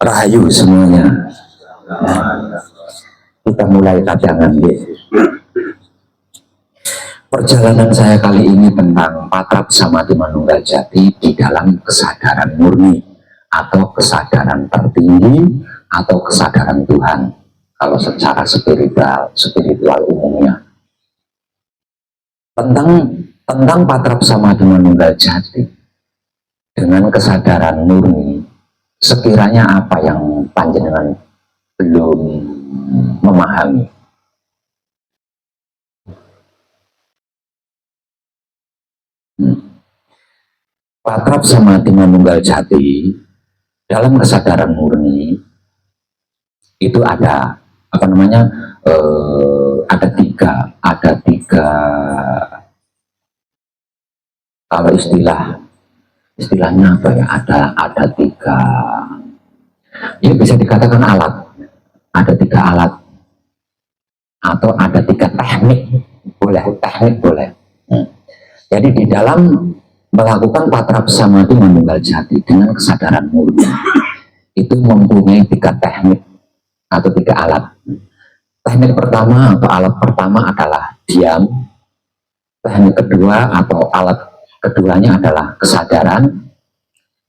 Rahayu semuanya. Kita mulai kajangan ya. Perjalanan saya kali ini tentang patrap samadhi manunggal jati di dalam kesadaran murni atau kesadaran tertinggi atau kesadaran Tuhan. Kalau secara spiritual umumnya. Tentang patrap samadhi manunggal jati dengan kesadaran murni, sekiranya apa yang panjenengan belum memahami? Patrap samadhi manunggal jati dalam kesadaran murni itu ada apa namanya? Ada tiga kalau istilahnya apa ya? Ada tiga, ya bisa dikatakan alat. Ada tiga alat atau ada tiga teknik, teknik boleh. Jadi di dalam melakukan patrap samadhi manunggal jati dengan kesadaran murni itu mempunyai tiga teknik atau tiga alat. Teknik pertama atau alat pertama adalah diam. Teknik kedua atau alat keduanya adalah kesadaran.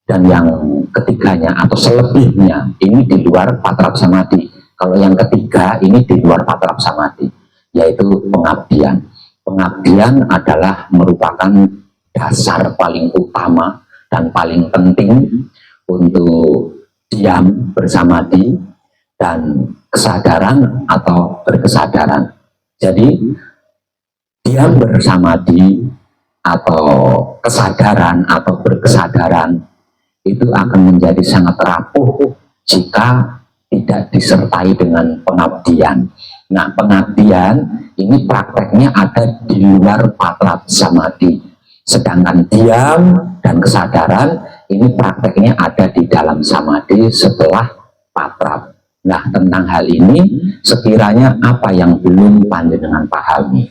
Dan yang ketiganya atau selebihnya ini di luar patrap samadhi. Kalau yang ketiga ini di luar patrap samadhi, yaitu pengabdian. Pengabdian adalah merupakan dasar paling utama dan paling penting untuk diam bersamadhi dan kesadaran atau berkesadaran. Jadi diam bersamadhi atau kesadaran atau berkesadaran itu akan menjadi sangat rapuh jika tidak disertai dengan pengabdian. Nah, pengabdian ini prakteknya ada di luar patrap samadhi. Sedangkan diam dan kesadaran ini prakteknya ada di dalam samadhi setelah patrap. Nah, tentang hal ini sekiranya apa yang belum panjenengan pahami?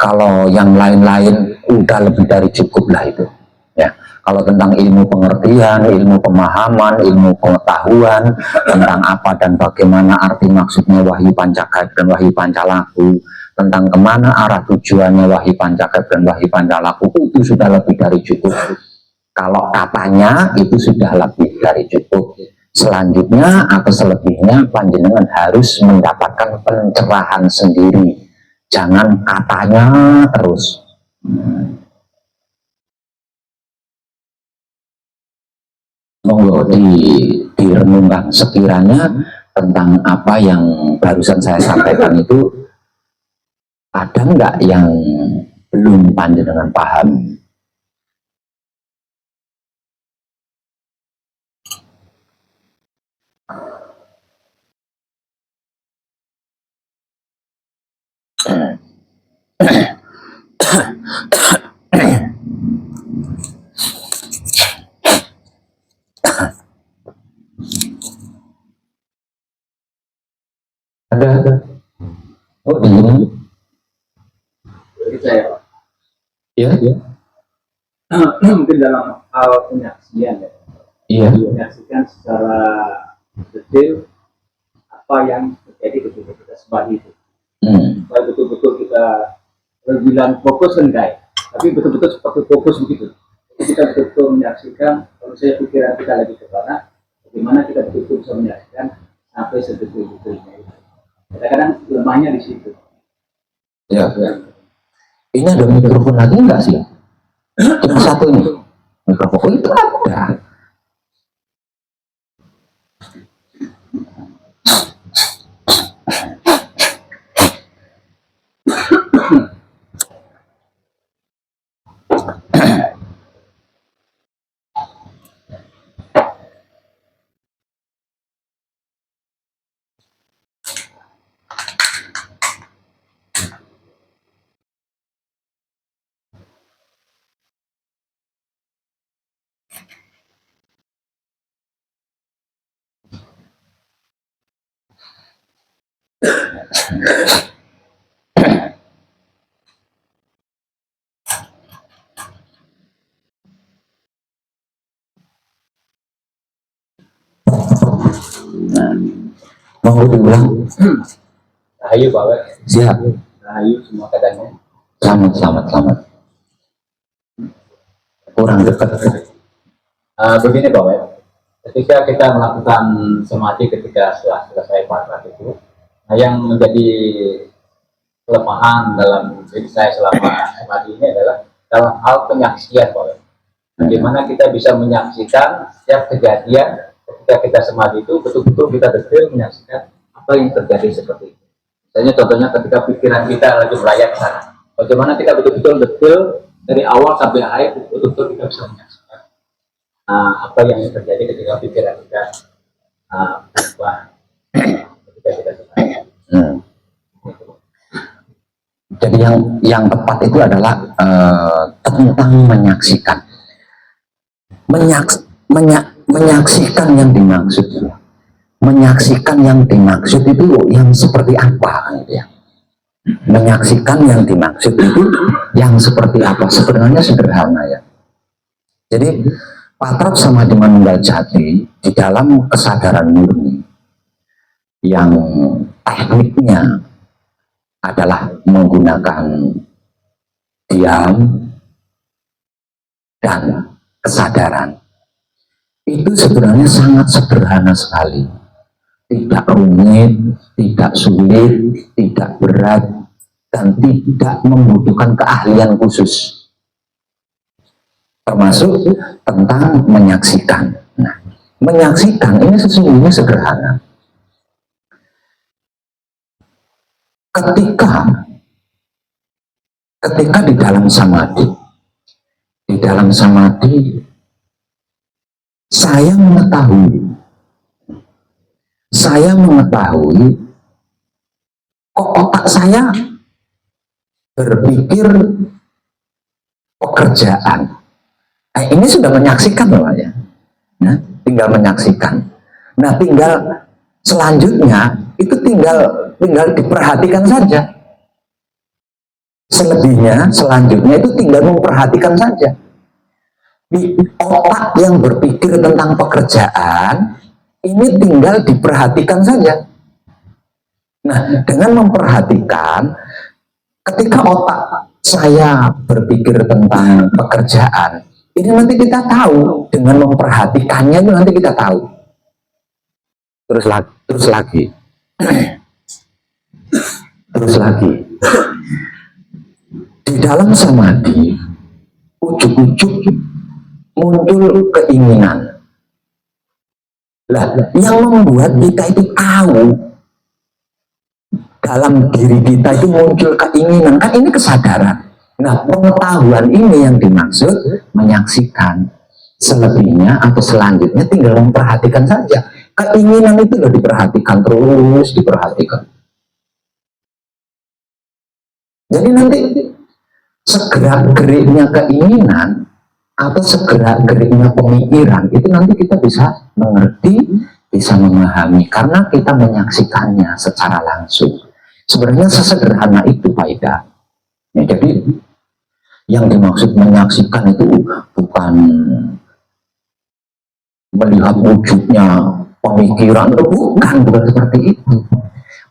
Kalau yang lain-lain udah lebih dari cukup lah itu ya. Kalau tentang ilmu pengertian, ilmu pemahaman, ilmu pengetahuan tentang apa dan bagaimana arti maksudnya wahyu pancagaib dan wahyu pancalaku, tentang kemana arah tujuannya wahyu pancagaib dan wahyu pancalaku, itu sudah lebih dari cukup. Kalau katanya itu sudah lebih dari cukup. Selanjutnya atau selebihnya panjenengan harus mendapatkan pencerahan sendiri. Jangan katanya terus. Monggo direnungkan sekiranya tentang apa yang barusan saya sampaikan itu ada nggak yang belum panjenengan paham? Ada. Oh, iya. Jadi saya, Ya. mungkin dalam hal penyaksian ya. Iya. Menyaksikan secara detail apa yang terjadi ketika kita seperti itu. Supaya betul-betul kita bilang fokus enggak, tapi betul-betul seperti fokus begitu. Jadi kita betul-betul menyaksikan. Kalau saya pikiran kita lagi ke mana, bagaimana kita betul-betul bisa menyaksikan sampai sedetil-detilnya itu. Kadang-kadang lemahnya di situ. Ya. Ini ada mikrofon lagi enggak sih? Cuma satu ini. Mikrofon itu ada. Mau diulang? Rahayu Pak Wek. Siap. Rahayu semua keadaannya. Selamat. Kurang dekat. Begini Pak Wek, ketika kita melakukan samadhi ketika setelah selesai parat itu, nah yang menjadi kelemahan dalam diri saya selama samadhi ini adalah dalam hal penyaksian Pak Wek. Bagaimana kita bisa menyaksikan setiap kejadian ketika kita samadhi itu betul-betul kita detail menyaksikan apa yang terjadi seperti itu. Misalnya contohnya ketika pikiran kita lagi melayang ke sana, bagaimana kita betul-betul detail dari awal sampai akhir betul-betul kita bisa menyaksikan apa yang terjadi ketika pikiran kita berubah ketika kita samadhi. Jadi yang tepat itu adalah tentang menyaksikan. Menyaksikan yang dimaksud. Menyaksikan yang dimaksud itu yang seperti apa gitu ya. Menyaksikan yang dimaksud itu yang seperti apa? Sebenarnya sederhana ya. Jadi Patrap Samadhi Manunggal Jati di dalam kesadaran murni yang tekniknya adalah menggunakan diam dan kesadaran, itu sebenarnya sangat sederhana sekali, tidak rumit, tidak sulit, tidak berat, dan tidak membutuhkan keahlian khusus, termasuk tentang menyaksikan. Nah, menyaksikan ini sesungguhnya sederhana. Ketika di dalam samadhi, saya mengetahui kok otak saya berpikir pekerjaan. Ini sudah menyaksikan loh ya. Nah, tinggal menyaksikan. Nah, tinggal selanjutnya itu tinggal diperhatikan saja. Selebihnya, selanjutnya itu tinggal memperhatikan saja. Di otak yang berpikir tentang pekerjaan, ini tinggal diperhatikan saja. Nah, dengan memperhatikan, ketika otak saya berpikir tentang pekerjaan, ini nanti kita tahu, dengan memperhatikannya itu nanti kita tahu. Terus lagi. Di dalam samadhi, ujuk-ujuk muncul keinginan. Lah, yang membuat kita itu tahu dalam diri kita itu muncul keinginan, kan ini kesadaran. Nah, pengetahuan ini yang dimaksud menyaksikan. Selebihnya atau selanjutnya tinggal memperhatikan saja. Keinginan itu loh diperhatikan, terus diperhatikan. Jadi nanti segera-geriknya keinginan atau segera-geriknya pemikiran itu nanti kita bisa mengerti, bisa memahami karena kita menyaksikannya secara langsung. Sebenarnya sesederhana itu Pak Ida. Ya, jadi yang dimaksud menyaksikan itu bukan melihat wujudnya pemikiran, bukan seperti itu.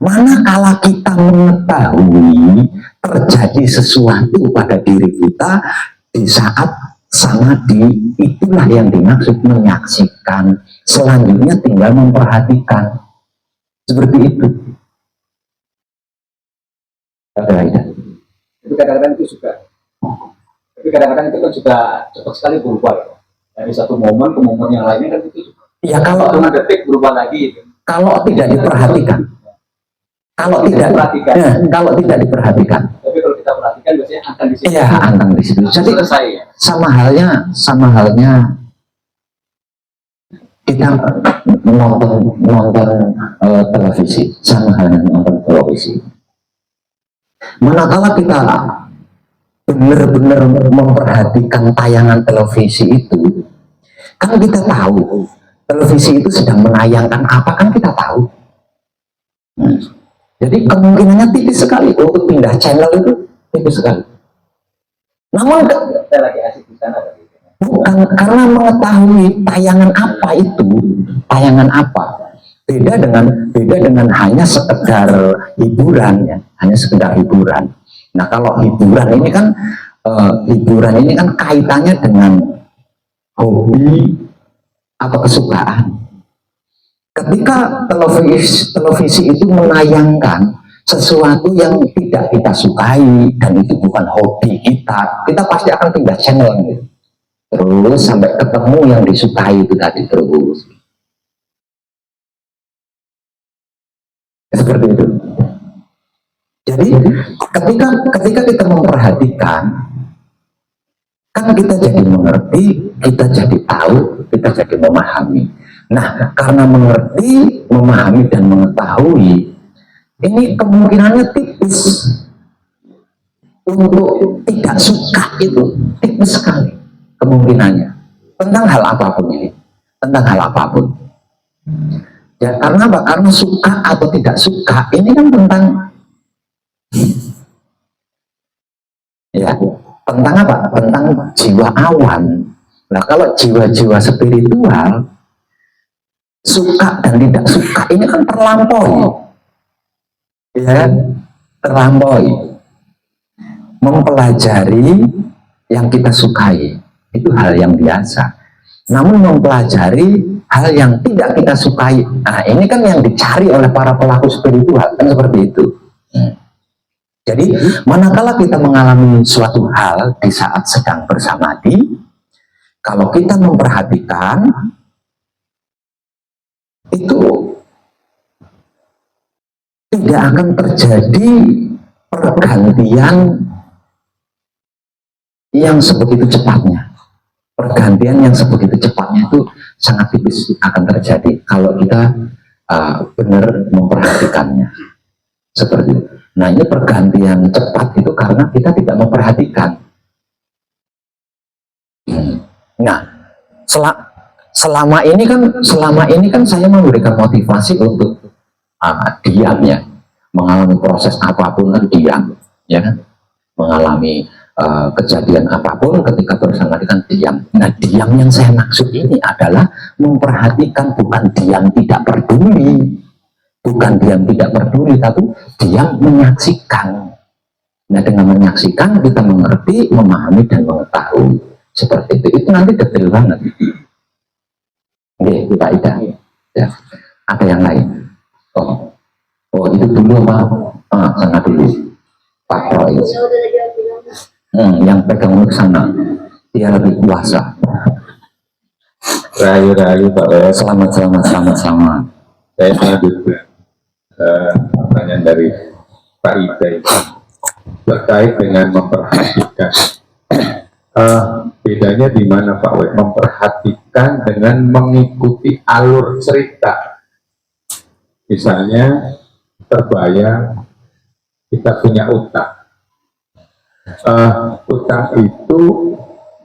Manakala kita mengetahui terjadi sesuatu pada diri kita di saat samadhi, itulah yang dimaksud menyaksikan. Selanjutnya tinggal memperhatikan. Seperti itu. Tapi kadang-kadang itu juga cepat sekali berubah. Dari satu momen ke momen yang lainnya kan itu juga. Ya kalau cuma detik berubah lagi itu. Kalau tidak diperhatikan. Kalau tidak diperhatikan. Tapi kalau kita perhatikan biasanya akan di situ. Iya, akan di situ. Jadi selesai ya. Sama halnya kita nonton televisi, sama halnya nonton televisi. Manakala kita benar-benar memperhatikan tayangan televisi itu, kan kita tahu televisi itu sedang menayangkan apa, kan kita tahu. Jadi kemungkinannya tipis sekali untuk pindah channel itu, tipis sekali. Namun kita lagi asik di sana tadi. Bukan karena mengetahui tayangan apa itu, tayangan apa. beda dengan hanya sekedar hiburan ya, hanya sekedar hiburan. Nah kalau hiburan ini kan kaitannya dengan hobi atau kesukaan. Ketika televisi itu menayangkan sesuatu yang tidak kita sukai dan itu bukan hobi kita, kita pasti akan pindah channel gitu. Terus sampai ketemu yang disukai itu tadi terus. Seperti itu. Jadi ketika kita memperhatikan, kan kita jadi mengerti, kita jadi tahu, kita jadi memahami. Nah, karena mengerti, memahami dan mengetahui, ini kemungkinannya tipis untuk tidak suka itu, tipis sekali kemungkinannya tentang hal apapun ini, tentang hal apapun. Ya karena apa? Karena suka atau tidak suka ini kan tentang ya tentang apa? Tentang jiwa awan. Nah kalau jiwa-jiwa spiritual suka dan tidak suka ini kan terlampaui, ya terlampaui. Mempelajari yang kita sukai itu hal yang biasa. Namun mempelajari hal yang tidak kita sukai, nah ini kan yang dicari oleh para pelaku spiritual, kan seperti itu. Jadi manakala kita mengalami suatu hal di saat sedang bersamadi, kalau kita memperhatikan itu tidak akan terjadi pergantian yang sebegitu cepatnya. Pergantian yang sebegitu cepatnya itu sangat tipis akan terjadi kalau kita benar memperhatikannya. Seperti itu. Nah ini pergantian cepat itu karena kita tidak memperhatikan. Nah selama ini kan saya memberikan motivasi untuk diam ya, mengalami proses apapun kan diam, ya kan, mengalami kejadian apapun ketika bersama dengan diam. Nah diam yang saya maksud ini adalah memperhatikan, bukan diam tidak peduli, bukan diam tidak peduli, tapi diam menyaksikan. Nah dengan menyaksikan kita mengerti, memahami dan mengetahui seperti itu. Itu nanti detail banget. Oke, Pak Ida. Ya. Ada yang lain? Oh itu dulu apa? Sana dulu. Pak Roy. Yang pegang ke sana, dia lebih kuasa. Rayu-rayu Pak Wes. Selamat. Saya lanjut pertanyaan dari Pak Ida terkait dengan memperhatikan. Bedanya di mana Pak Wes? Memperhatikan dengan mengikuti alur cerita. Misalnya terbayang kita punya utang. Utang itu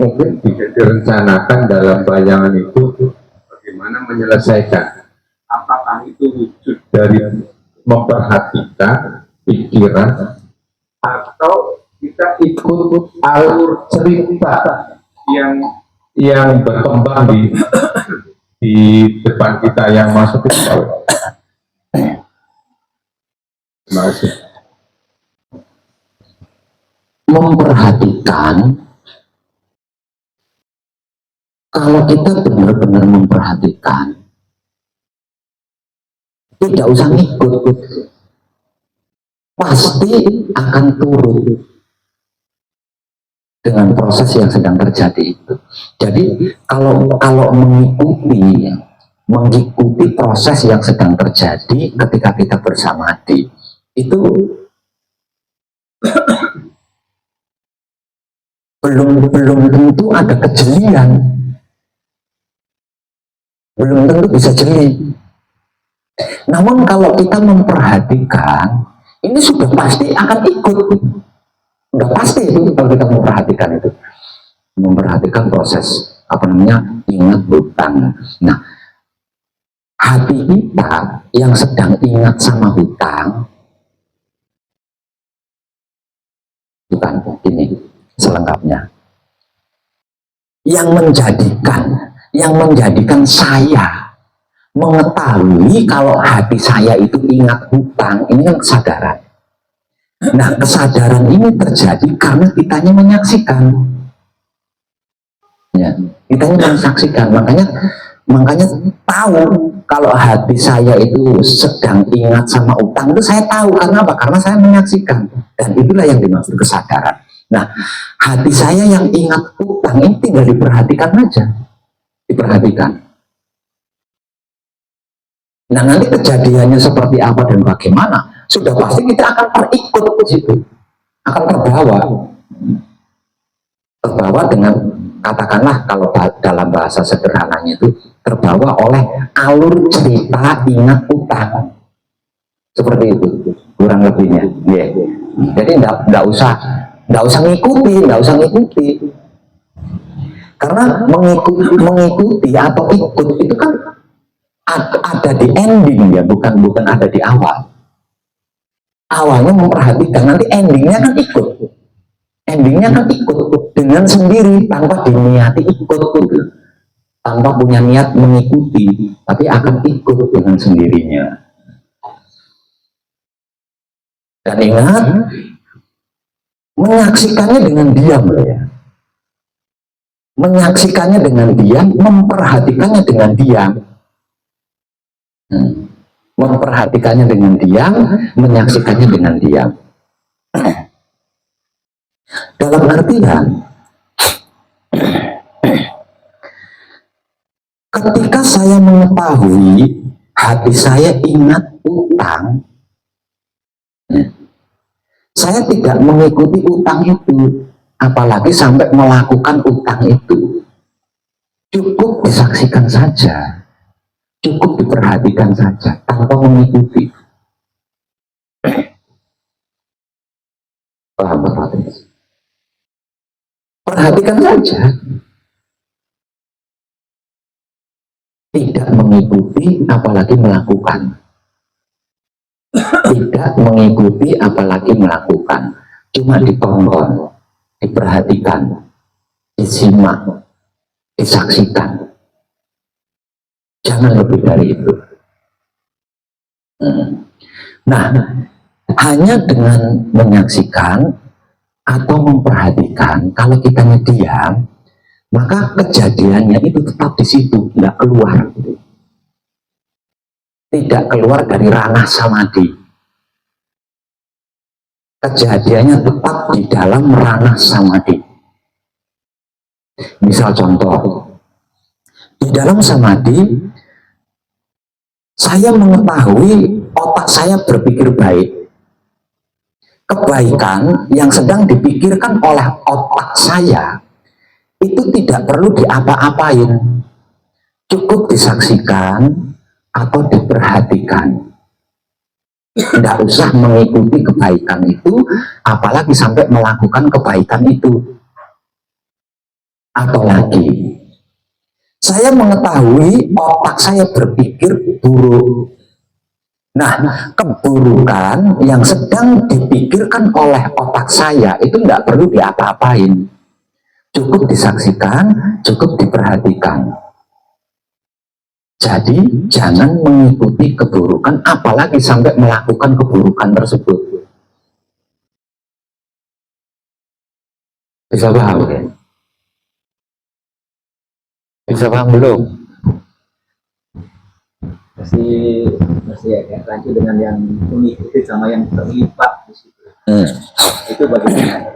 mungkin bisa direncanakan dalam bayangan itu bagaimana menyelesaikan. Apakah itu wujud dari memperhatikan pikiran atau kita ikut alur cerita yang berkembang di depan kita yang masuk ke bawah. Terima kasih. Memperhatikan, kalau kita benar-benar memperhatikan, tidak usah ngikut, pasti akan turun dengan proses yang sedang terjadi itu. Jadi kalau mengikuti proses yang sedang terjadi ketika kita bersamadi itu belum tentu ada kejelian, belum tentu bisa jeli. Namun kalau kita memperhatikan, ini sudah pasti akan ikut, sudah pasti itu kalau kita memperhatikan proses ingat hutang. Nah hati kita yang sedang ingat sama hutang, bukan ini selengkapnya, yang menjadikan saya mengetahui kalau hati saya itu ingat hutang, ini kan kesadaran. Nah, kesadaran ini terjadi karena kitanya menyaksikan. Ya, kitanya menyaksikan, makanya tahu kalau hati saya itu sedang ingat sama utang, itu saya tahu. Karena apa? Karena saya menyaksikan, dan itulah yang dimaksud kesadaran. Nah, hati saya yang ingat utang ini tinggal diperhatikan aja, diperhatikan. Nah, nanti kejadiannya seperti apa dan bagaimana, sudah pasti kita akan terikut ke situ, akan terbawa dengan, katakanlah kalau dalam bahasa sederhananya itu, terbawa oleh alur cerita ingat utang, seperti itu kurang lebihnya. Yeah. Jadi nggak usah ngikuti, karena mengikuti atau ikut itu kan ada di ending ya, bukan ada di awal. Awalnya memperhatikan, nanti endingnya kan ikut. Endingnya kan ikut dengan sendiri, tanpa diniati ikut gitu. Tanpa punya niat mengikuti, tapi akan ikut dengan sendirinya. Dan ingat, menyaksikannya dengan diam loh ya. Menyaksikannya dengan diam, memperhatikannya dengan diam. Memperhatikannya dengan diam, menyaksikannya dengan diam. Dalam artian, ketika saya mengetahui hati saya ingat utang, saya tidak mengikuti utang itu, apalagi sampai melakukan utang itu. Cukup disaksikan saja, cukup diperhatikan saja, tanpa mengikuti. Paham, perhatikan saja, tidak mengikuti apalagi melakukan, tidak mengikuti apalagi melakukan, cuma ditonton, diperhatikan, disimak, disaksikan, jangan lebih dari itu. Nah, hanya dengan menyaksikan atau memperhatikan, kalau kita diam, maka kejadiannya itu tetap di situ, nggak keluar, tidak keluar dari ranah samadhi. Kejadiannya tetap di dalam ranah samadhi. Misal contoh, di dalam samadhi, saya mengetahui otak saya berpikir baik. Kebaikan yang sedang dipikirkan oleh otak saya itu tidak perlu diapa-apain, cukup disaksikan atau diperhatikan. Tidak usah mengikuti kebaikan itu, apalagi sampai melakukan kebaikan itu. Atau lagi, saya mengetahui otak saya berpikir buruk. Nah, keburukan yang sedang dipikirkan oleh otak saya itu tidak perlu diapa-apain, cukup disaksikan, cukup diperhatikan. Jadi jangan mengikuti keburukan, apalagi sampai melakukan keburukan tersebut. Bisa paham ya? Bisa paham belum? Masih ya, lanjut dengan yang mengikuti sama yang terlibat di situ. Itu bagaimana?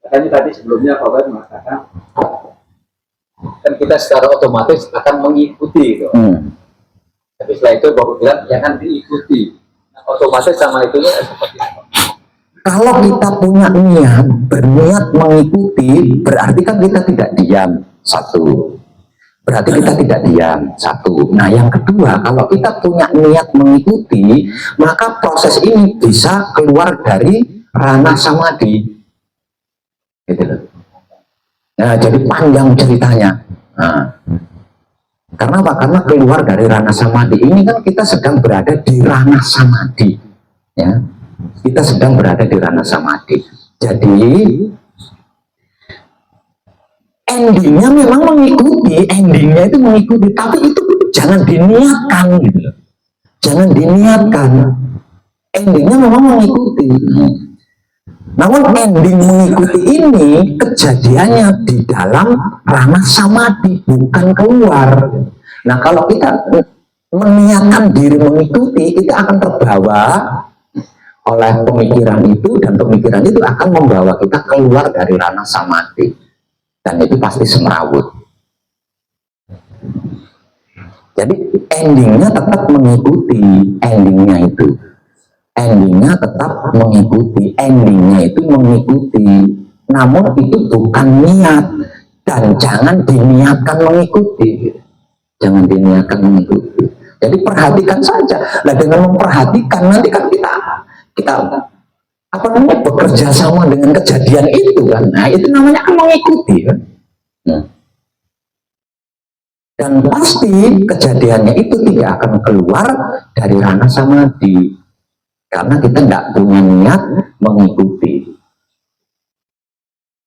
Makanya tadi sebelumnya Pak Bad mengatakan kan kita secara otomatis akan mengikuti itu. Tapi setelah itu Bapak bilang jangan diikuti. Nah, otomatis sama itunya seperti apa? Kalau kita punya niat, berniat mengikuti, berarti kan kita tidak diam. Satu, berarti kita tidak diam. Satu. Nah, yang kedua, kalau kita punya niat mengikuti, maka proses ini bisa keluar dari ranah samadhi. Gitu. Nah, jadi panjang ceritanya. Nah, karena apa? Karena keluar dari ranah samadhi ini kan kita sedang berada di ranah samadhi. Ya, kita sedang berada di ranah samadhi. Jadi endingnya memang mengikuti, endingnya itu mengikuti, tapi itu jangan diniatkan gitu loh. Jangan diniatkan. Endingnya memang mengikuti. Namun ending mengikuti ini kejadiannya di dalam ranah samadhi, bukan keluar. Nah kalau kita meniatkan diri mengikuti, kita akan terbawa oleh pemikiran itu, dan pemikiran itu akan membawa kita keluar dari ranah samadhi, dan itu pasti semerawut. Jadi endingnya tetap mengikuti, endingnya tetap mengikuti, endingnya itu mengikuti, namun itu bukan niat, dan jangan diniatkan mengikuti, jangan diniatkan mengikuti. Jadi perhatikan saja. Nah dengan memperhatikan nanti kan kita apa namanya, bekerja sama dengan kejadian itu kan. Nah itu namanya kan mengikuti kan. Dan pasti kejadiannya itu tidak akan keluar dari ranah samadhi, karena kita tidak punya niat mengikuti.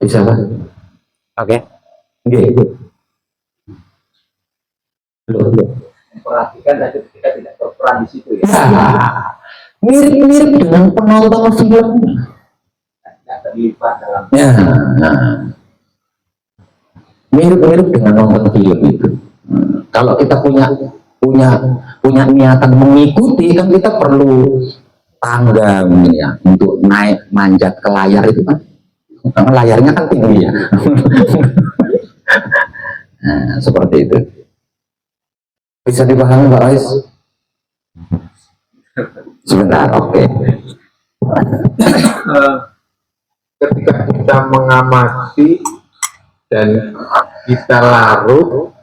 Bisa kan? Oke. Perhatikan saja kita tidak berperan di situ ya. Mirip-mirip dengan penonton film. Tidak terlibat dalam. Mirip-mirip dengan nonton film itu. Kalau kita punya niatan mengikuti, kan kita perlu tangga ya untuk naik manjat ke layar itu kan. Karena layarnya kan tinggi ya. Nah, seperti itu. Bisa dipahami Pak Rais? Sebentar, oke. Ketika kita mengamati dan kita larut,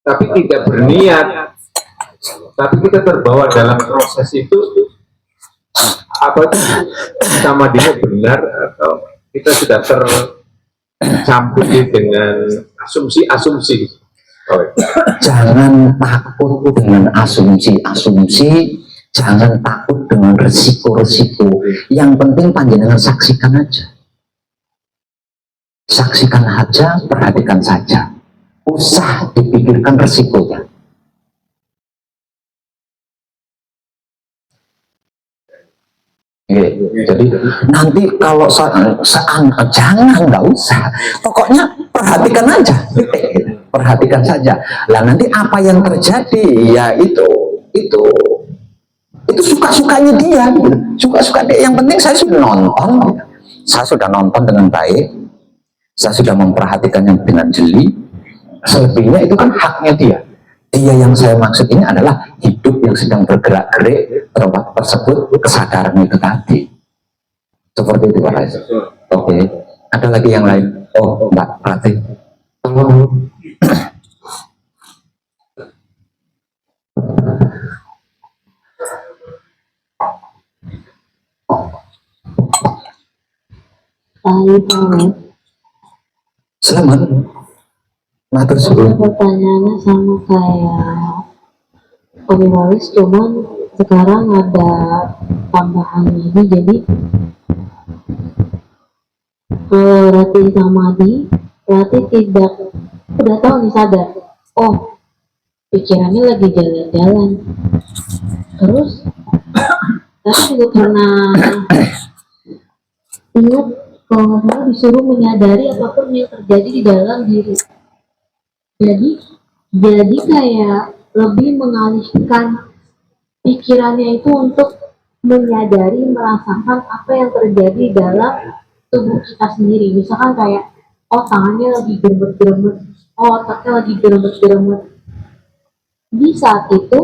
tapi tidak berniat, tapi kita terbawa dalam proses itu, apa itu sama dia benar atau kita sudah tercampur dengan asumsi-asumsi. Jangan takut dengan asumsi-asumsi, jangan takut dengan resiko-resiko. Yang penting panjenengan saksikan aja. Saksikan aja, perhatikan saja. Usah dipikirkan resikonya. Jadi nanti kalau jangan, nggak usah. Pokoknya perhatikan aja. Perhatikan saja. Lah nanti apa yang terjadi ya itu suka-sukanya dia, suka-suka dia. Yang penting saya sudah nonton dengan baik, saya sudah memperhatikannya dengan jeli. Selebihnya itu kan haknya dia. Dia yang saya maksud ini adalah hidup yang sedang bergerak-gerik tempat tersebut, kesadaran itu tadi. Seperti itu Pak Rais. Oke. Ada lagi yang lain? Oh Mbak Rati. Tolong. Selamat. Matur suwun. Pertanyaannya sama kayak Om Waris, cuman sekarang ada tambahan lagi. Jadi kalau Rati samadhi, Rati tidak udah tahu nih, sadar, oh pikirannya lagi jalan-jalan, terus Rati juga pernah ingat kalau nggak salah disuruh menyadari apapun yang terjadi di dalam diri. Jadi kayak lebih mengalihkan pikirannya itu untuk menyadari, merasakan apa yang terjadi dalam tubuh kita sendiri. Misalkan kayak, oh tangannya lagi geremet-geremet, oh otaknya lagi geremet-geremet. Di saat itu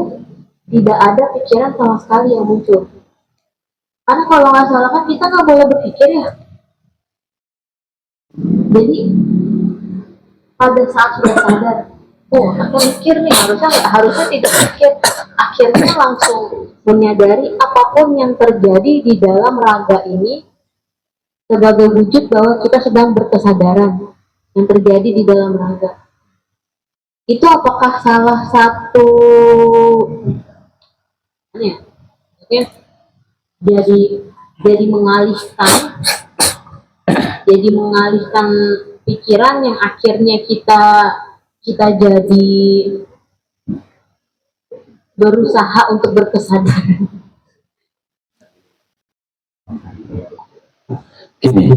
tidak ada pikiran sama sekali yang muncul. Karena kalau nggak salah kan kita nggak boleh berpikir ya. Jadi pada saat sudah sadar, oh aku mikir nih, harusnya tidak mikir, akhirnya langsung menyadari apapun yang terjadi di dalam raga ini sebagai wujud bahwa kita sedang berkesadaran yang terjadi di dalam raga. Itu apakah salah satu jadi mengalihkan jadi mengalihkan pikiran yang akhirnya kita jadi berusaha untuk berkesadaran. Gini,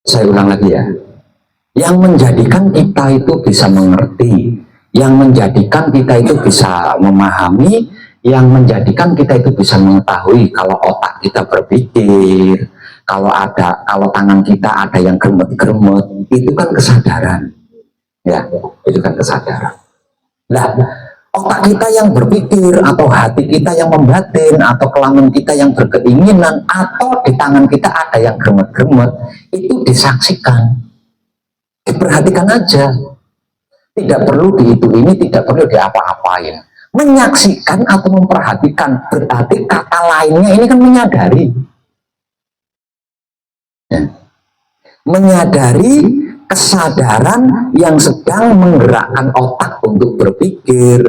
saya ulang lagi ya. Yang menjadikan kita itu bisa mengerti, yang menjadikan kita itu bisa memahami, yang menjadikan kita itu bisa mengetahui kalau otak kita berpikir, kalau tangan kita ada yang gemet-gemet, itu kan kesadaran. Ya, itu kan kesadaran. Nah, otak kita yang berpikir, atau hati kita yang membatin, atau kelamin kita yang berkeinginan, atau di tangan kita ada yang gemet-gemet, itu disaksikan, diperhatikan aja, tidak perlu ini tidak perlu diapa-apain. Menyaksikan atau memperhatikan berarti kata lainnya ini kan menyadari, ya. Menyadari kesadaran yang sedang menggerakkan otak untuk berpikir,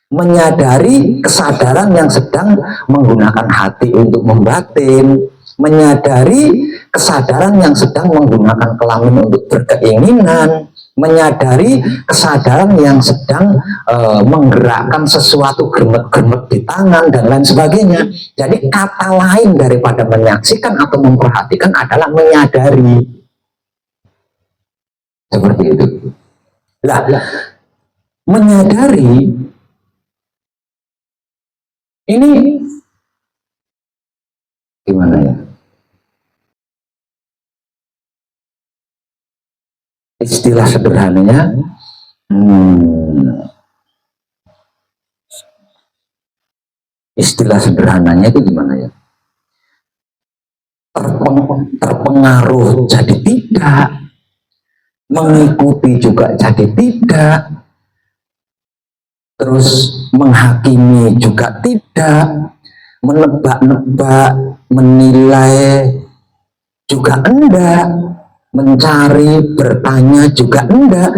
menyadari kesadaran yang sedang menggunakan hati untuk membatin, menyadari kesadaran yang sedang menggunakan kelamin untuk berkeinginan, menyadari kesadaran yang sedang menggerakkan sesuatu germet-germet di tangan dan lain sebagainya. Jadi kata lain daripada menyaksikan atau memperhatikan adalah menyadari. Seperti itu. Lah, menyadari ini gimana ya? Istilah sederhananya, istilah sederhananya itu gimana ya? Terpengaruh jadi tidak, mengikuti juga jadi tidak, terus menghakimi juga tidak, menebak-nebak, menilai juga enggak, mencari, bertanya juga enggak.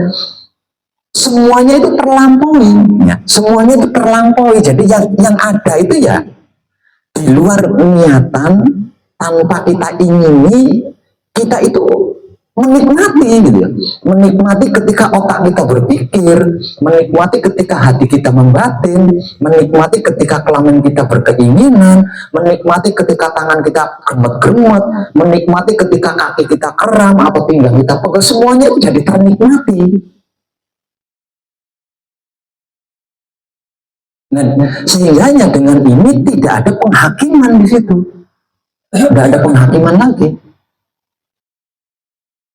Semuanya itu terlampaui, ya. Semuanya itu terlampaui. Jadi yang ada itu ya di luar niatan, tanpa kita ingini, kita itu menikmati gitu ya. Menikmati ketika otak kita berpikir, menikmati ketika hati kita membatin, menikmati ketika kelamin kita berkeinginan, menikmati ketika tangan kita gemet-gemet, menikmati ketika kaki kita kram atau pinggang kita pegel, semuanya itu jadi ternikmati. Nah, sehingga dengan ini tidak ada penghakiman di situ, tidak ada penghakiman lagi.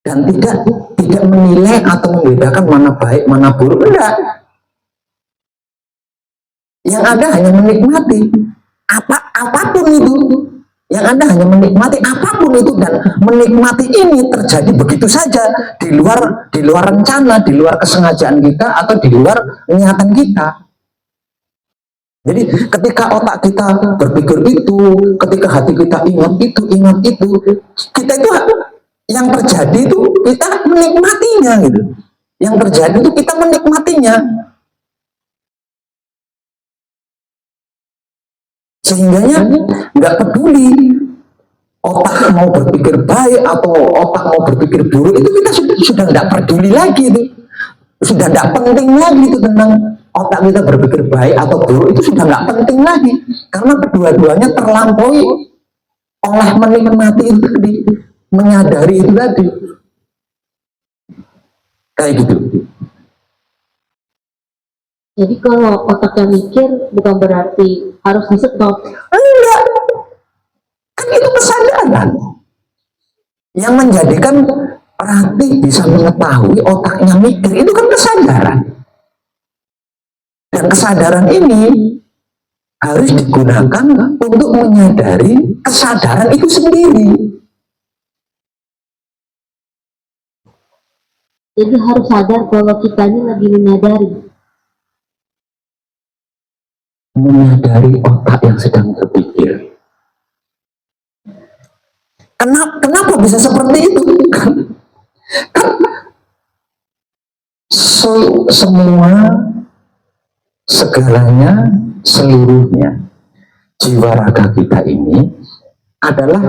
Dan tidak menilai atau membedakan mana baik mana buruk, enggak. Yang ada hanya menikmati apapun itu, yang ada hanya menikmati apapun itu, dan menikmati ini terjadi begitu saja di luar rencana, di luar kesengajaan kita atau di luar niatan kita. Jadi ketika otak kita berpikir itu, ketika hati kita ingat itu, kita itu yang terjadi itu kita menikmatinya gitu. Yang terjadi itu kita menikmatinya. Sehingganya nggak peduli otak mau berpikir baik atau otak mau berpikir buruk, itu kita sudah nggak peduli lagi itu. Sudah nggak penting lagi itu tentang otak kita berpikir baik atau buruk, itu sudah nggak penting lagi. Karena kedua-duanya terlampaui oleh menikmati itu tadi, menyadari itu tadi, kayak gitu. Jadi kalau otaknya mikir bukan berarti harus di stop. Enggak, kan itu kesadaran yang menjadikan Ratih bisa mengetahui otaknya mikir, itu kan kesadaran. Dan kesadaran ini harus digunakan untuk menyadari kesadaran itu sendiri. Jadi harus sadar kalau kita ini lagi menyadari otak yang sedang berpikir. Kenapa bisa seperti itu? Semua, segalanya, seluruhnya jiwa raga kita ini adalah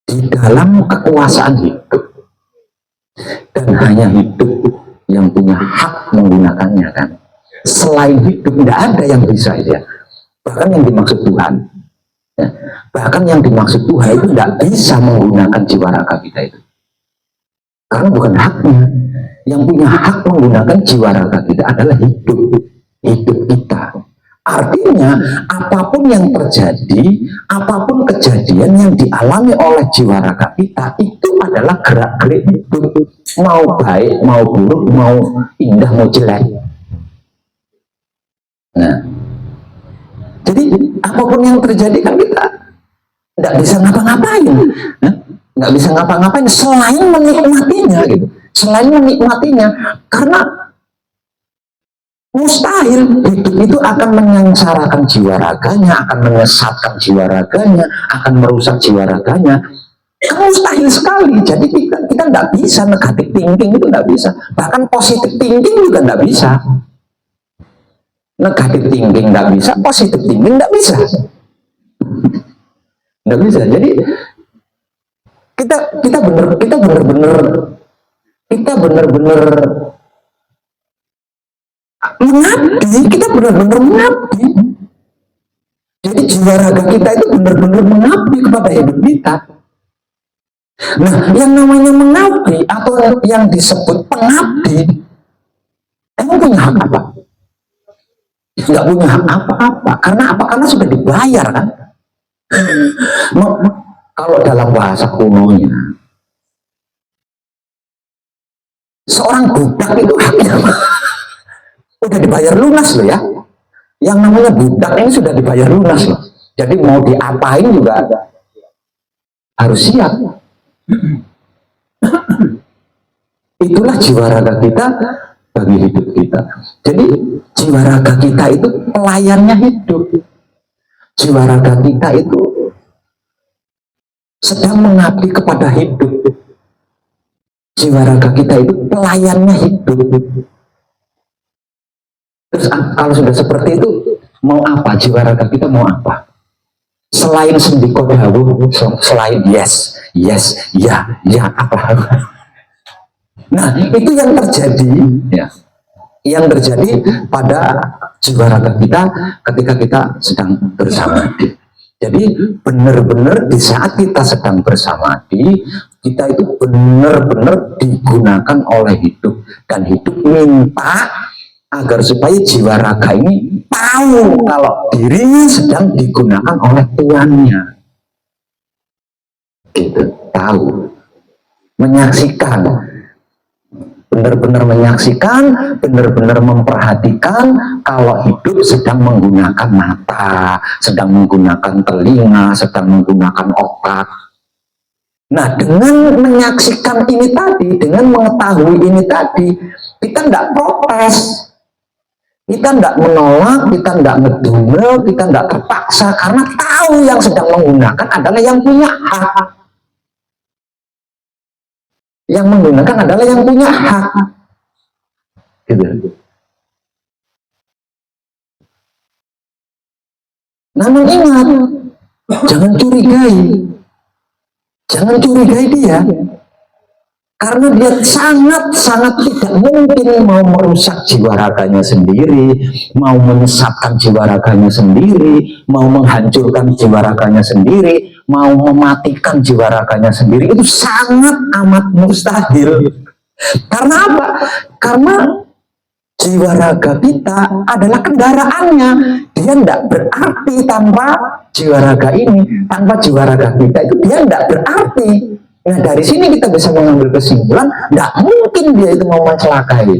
di dalam kekuasaan hidup, dan hanya hidup yang punya hak menggunakannya kan. Selain hidup tidak ada yang bisa ya. Bahkan yang dimaksud Tuhan, ya, bahkan yang dimaksud Tuhan itu tidak bisa menggunakan jiwa raga kita itu, karena bukan haknya. Yang punya hak menggunakan jiwa raga kita adalah hidup kita. Artinya apapun yang terjadi, apapun kejadian yang dialami oleh jiwa raga kita itu adalah gerak-gerik hidup, mau baik, mau buruk, mau indah, mau jelek. Nah, jadi apapun yang terjadi kan kita nggak bisa ngapa-ngapain, nggak bisa ngapa-ngapain selain menikmatinya gitu, selain menikmatinya, karena mustahil hidup itu akan menyengsarakan jiwa raganya, akan menyesatkan jiwa raganya, akan merusak jiwa raganya. Mustahil sekali. Jadi kita nggak bisa negatif thinking, itu nggak bisa. Bahkan positif thinking juga nggak bisa. Negatif thinking nggak bisa, positif thinking nggak bisa. Nggak bisa. Jadi kita benar-benar mengabdi, kita benar-benar mengabdi. Jadi jiwa raga kita itu benar-benar mengabdi kepada hidup kita. Nah, yang namanya mengabdi atau yang disebut pengabdi, emang punya hak apa? Nggak punya hak apa-apa. Karena apa? Karena sudah dibayar kan. Kalau dalam bahasa kunonya, seorang budak itu haknya udah dibayar lunas loh ya. Yang namanya budak ini sudah dibayar lunas loh. Jadi mau diapain juga harus siap. Itulah jiwa raga kita bagi hidup kita. Jadi jiwa raga kita itu pelayannya hidup. Jiwa raga kita itu sedang mengabdi kepada hidup. Jiwa raga kita itu pelayannya hidup. Terus kalau sudah seperti itu, mau apa? Jiwa raga kita mau apa? Selain sendiko dawuh, selain yes, ya, apa? Nah, itu yang terjadi, ya. Yang terjadi pada jiwa raga kita ketika kita sedang bersamadi. Jadi benar-benar di saat kita sedang bersamadi, kita itu benar-benar digunakan oleh hidup, dan hidup minta agar supaya jiwa raga ini tahu kalau dirinya sedang digunakan oleh tuannya. Gitu, tahu, menyaksikan, benar-benar menyaksikan, benar-benar memperhatikan kalau hidup sedang menggunakan mata, sedang menggunakan telinga, sedang menggunakan otak. Nah, dengan menyaksikan ini tadi, dengan mengetahui ini tadi, kita tidak protes. Kita tidak menolak, kita tidak ngedumel, kita tidak terpaksa, karena tahu yang sedang menggunakan adalah yang punya hak. Yang menggunakan adalah yang punya hak. Gitu. Namun ingat, jangan curigai. Jangan curigai dia. Karena dia sangat-sangat tidak mungkin mau merusak jiwa raganya sendiri, mau menyesatkan jiwa raganya sendiri, mau menghancurkan jiwa raganya sendiri, mau mematikan jiwa raganya sendiri. Itu sangat amat mustahil. Karena apa? Karena jiwa raga kita adalah kendaraannya. Dia tidak berarti tanpa jiwa raga ini, tanpa jiwa raga kita itu dia tidak berarti. Nah, dari sini kita bisa mengambil kesimpulan, tidak mungkin dia itu mau mencelakai.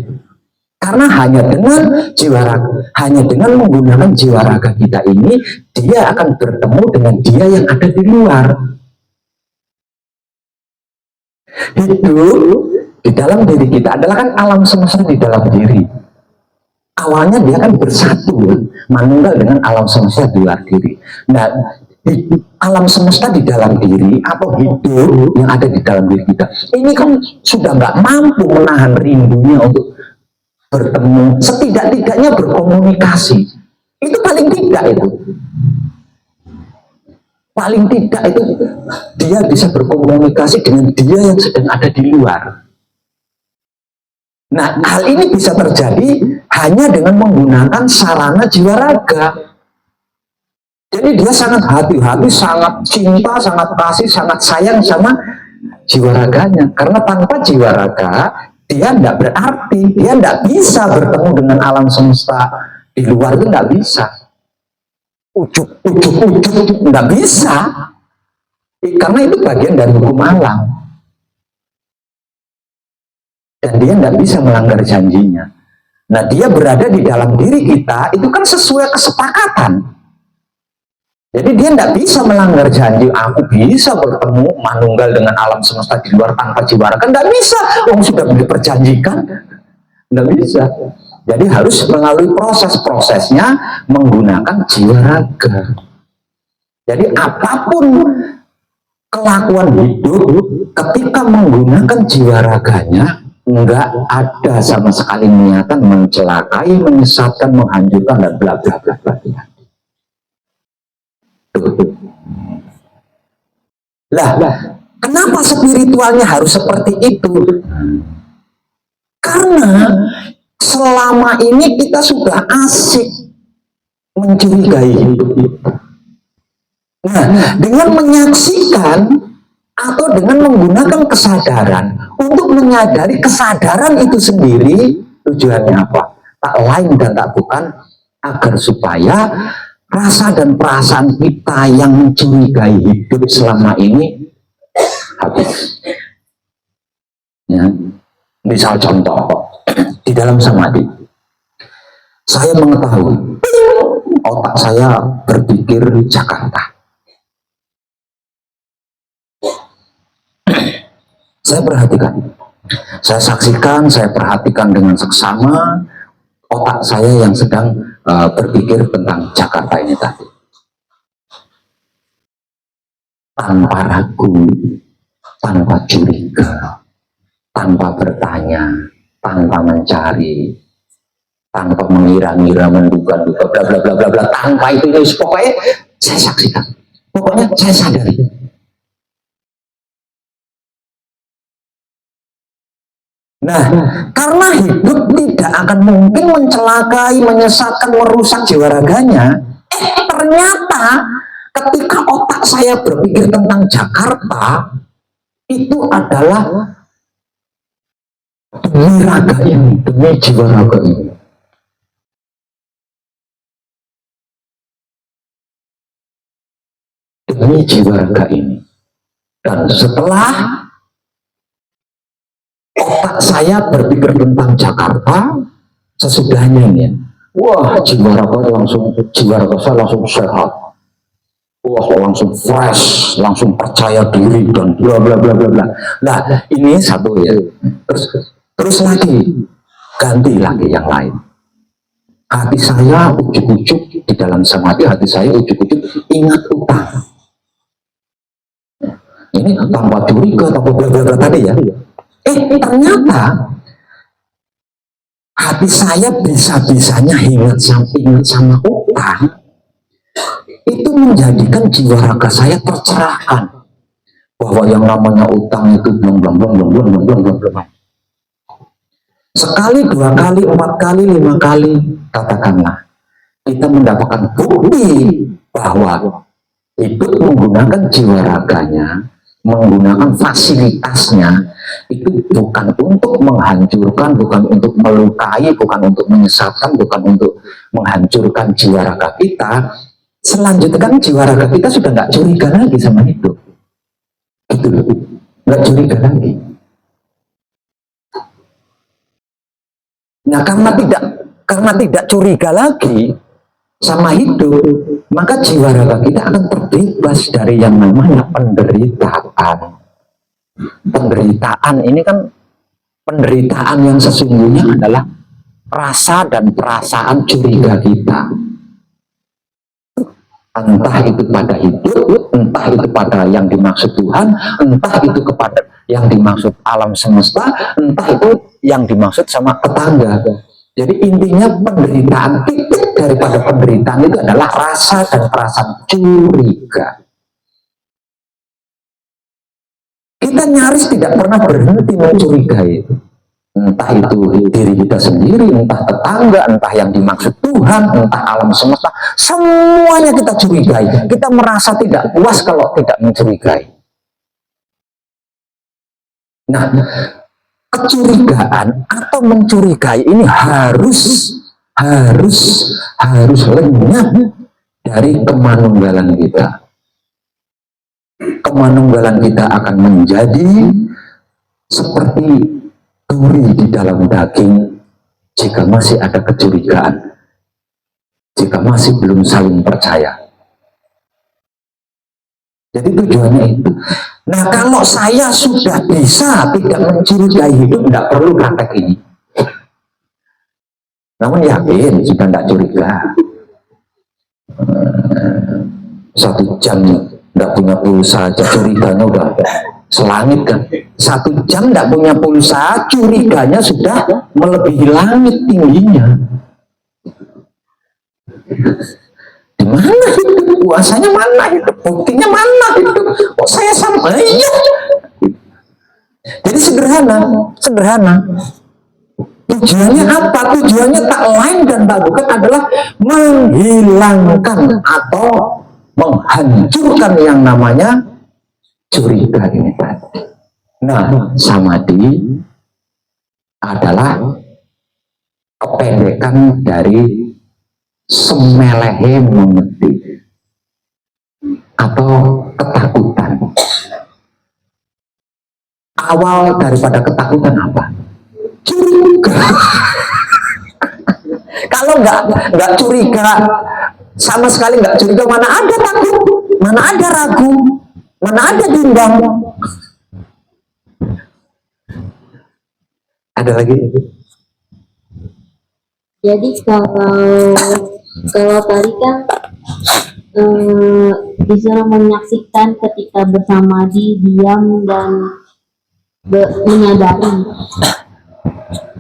Karena hanya dengan menggunakan jiwa raga kita ini, dia akan bertemu dengan dia yang ada di luar. Hidup di dalam diri kita adalah kan alam semesta di dalam diri. Awalnya dia kan bersatu, manunggal dengan alam semesta di luar diri. Nah, alam semesta di dalam diri atau hidup yang ada di dalam diri kita ini kan sudah nggak mampu menahan rindunya untuk bertemu, setidak-tidaknya berkomunikasi. Itu paling tidak itu. paling tidak itu dia bisa berkomunikasi dengan dia yang sedang ada di luar. Nah, hal ini bisa terjadi hanya dengan menggunakan sarana jiwa raga. Jadi dia sangat hati-hati, sangat cinta, sangat kasih, sangat sayang sama jiwa raganya. Karena tanpa jiwa raga, dia tidak berarti, dia tidak bisa bertemu dengan alam semesta di luar, itu tidak bisa. Ujuk, nggak bisa, karena itu bagian dari hukum alam, dan dia nggak bisa melanggar janjinya. Nah, dia berada di dalam diri kita, itu kan sesuai kesepakatan. Jadi dia nggak bisa melanggar janji, aku bisa bertemu manunggal dengan alam semesta di luar tanpa jiwa raga, nggak bisa, sudah diperjanjikan, nggak bisa. Jadi harus melalui prosesnya menggunakan jiwa raga. Jadi apapun kelakuan hidup ketika menggunakan jiwa raganya, enggak ada sama sekali niatan mencelakai, menyesatkan, menghancurkan, dan bla bla bla bla. Lah, kenapa spiritualnya harus seperti itu? Karena selama ini kita sudah asik mencurigai hidup itu. Nah, dengan menyaksikan atau dengan menggunakan kesadaran untuk menyadari kesadaran itu sendiri, tujuannya apa? Tak lain dan tak bukan agar supaya rasa dan perasaan kita yang mencurigai hidup selama ini habis. Ya. Misal contoh, di dalam samadhi, saya mengetahui otak saya berpikir Jakarta. Saya perhatikan, saya saksikan, saya perhatikan dengan seksama otak saya yang sedang berpikir tentang Jakarta ini tadi. Tanpa ragu, tanpa curiga, tanpa bertanya, tanpa mencari, tanpa mengira-ngira, menduga-duga, bla bla bla bla bla, tanpa itu pokoknya saya saksikan, pokoknya saya sadari. Nah, karena hidup tidak akan mungkin mencelakai, menyesatkan, merusak jiwa raganya, ternyata ketika otak saya berpikir tentang Jakarta, itu adalah demi raga ini, demi jiwa raga ini. Demi jiwa raga ini. Dan setelah otak saya berpikir tentang Jakarta, sesudahnya ini, wah, jiwa raga saya langsung sehat. Wah, langsung fresh, langsung percaya diri dan bla bla bla bla bla. Nah, ini satu ya. Terus lagi, ganti lagi yang lain. Hati saya ujuk-ujuk di dalam samadhi, hati saya ujuk-ujuk ingat utang. Ini tanpa curiga, tanpa bla bla bla tadi ya. Ternyata hati saya bisa-bisanya ingat sama utang. Itu menjadikan jiwa raga saya tercerahkan bahwa yang namanya utang itu belum. Sekali, 2 kali, 4 kali, 5 kali, katakanlah kita mendapatkan bukti bahwa hidup menggunakan jiwa raganya, menggunakan fasilitasnya, itu bukan untuk menghancurkan, bukan untuk melukai, bukan untuk menyesatkan, bukan untuk menghancurkan jiwa raga kita. Selanjutnya kan jiwa raga kita sudah nggak curiga lagi sama hidup, gitu loh, nggak curiga lagi. Nah, karena tidak curiga lagi sama hidup, maka jiwa raga kita akan terbebas dari yang namanya penderitaan. Penderitaan ini kan, penderitaan yang sesungguhnya adalah rasa dan perasaan curiga kita. Entah itu pada hidup, entah itu pada yang dimaksud Tuhan, entah itu kepada yang dimaksud alam semesta, entah itu yang dimaksud sama tetangga. Jadi intinya penderitaan, titik daripada penderitaan itu adalah rasa dan perasaan curiga. kita nyaris tidak pernah berhenti mencurigai. Entah itu diri kita sendiri, entah tetangga, entah yang dimaksud Tuhan, entah alam semesta, semuanya kita curigai. Kita merasa tidak puas kalau tidak mencurigai. Nah, kecurigaan atau mencurigai ini harus lenyap dari kemanunggalan kita. Kemanunggalan kita akan menjadi seperti duri di dalam daging jika masih ada kecurigaan, jika masih belum saling percaya. Jadi tujuannya itu. Nah, kalau saya sudah bisa tidak mencurigai hidup, tidak perlu praktek ini. Namun yakin sudah tidak curiga. 1 jam tidak punya pulsa aja curiganya udah selangit kan. 1 jam tidak punya pulsa, curiganya sudah melebihi langit tingginya. Di mana hidup? Puasanya mana hidup? Buktinya mana hidup? Kok saya sama? Iya. Jadi sederhana. Tujuannya apa? Tujuannya tak lain dan tak bukan adalah menghilangkan atau menghancurkan yang namanya curiga ini tadi. Nah, samadhi adalah kependekan dari semelehe mengerti atau ketakutan. Awal daripada ketakutan apa? Curiga. Kalau nggak curiga, sama sekali nggak curiga, mana ada takut, mana ada ragu, mana ada bimbang. Ada lagi? Jadi kalau tadi kan disuruh menyaksikan ketika bersamadhi, diam dan menyadari.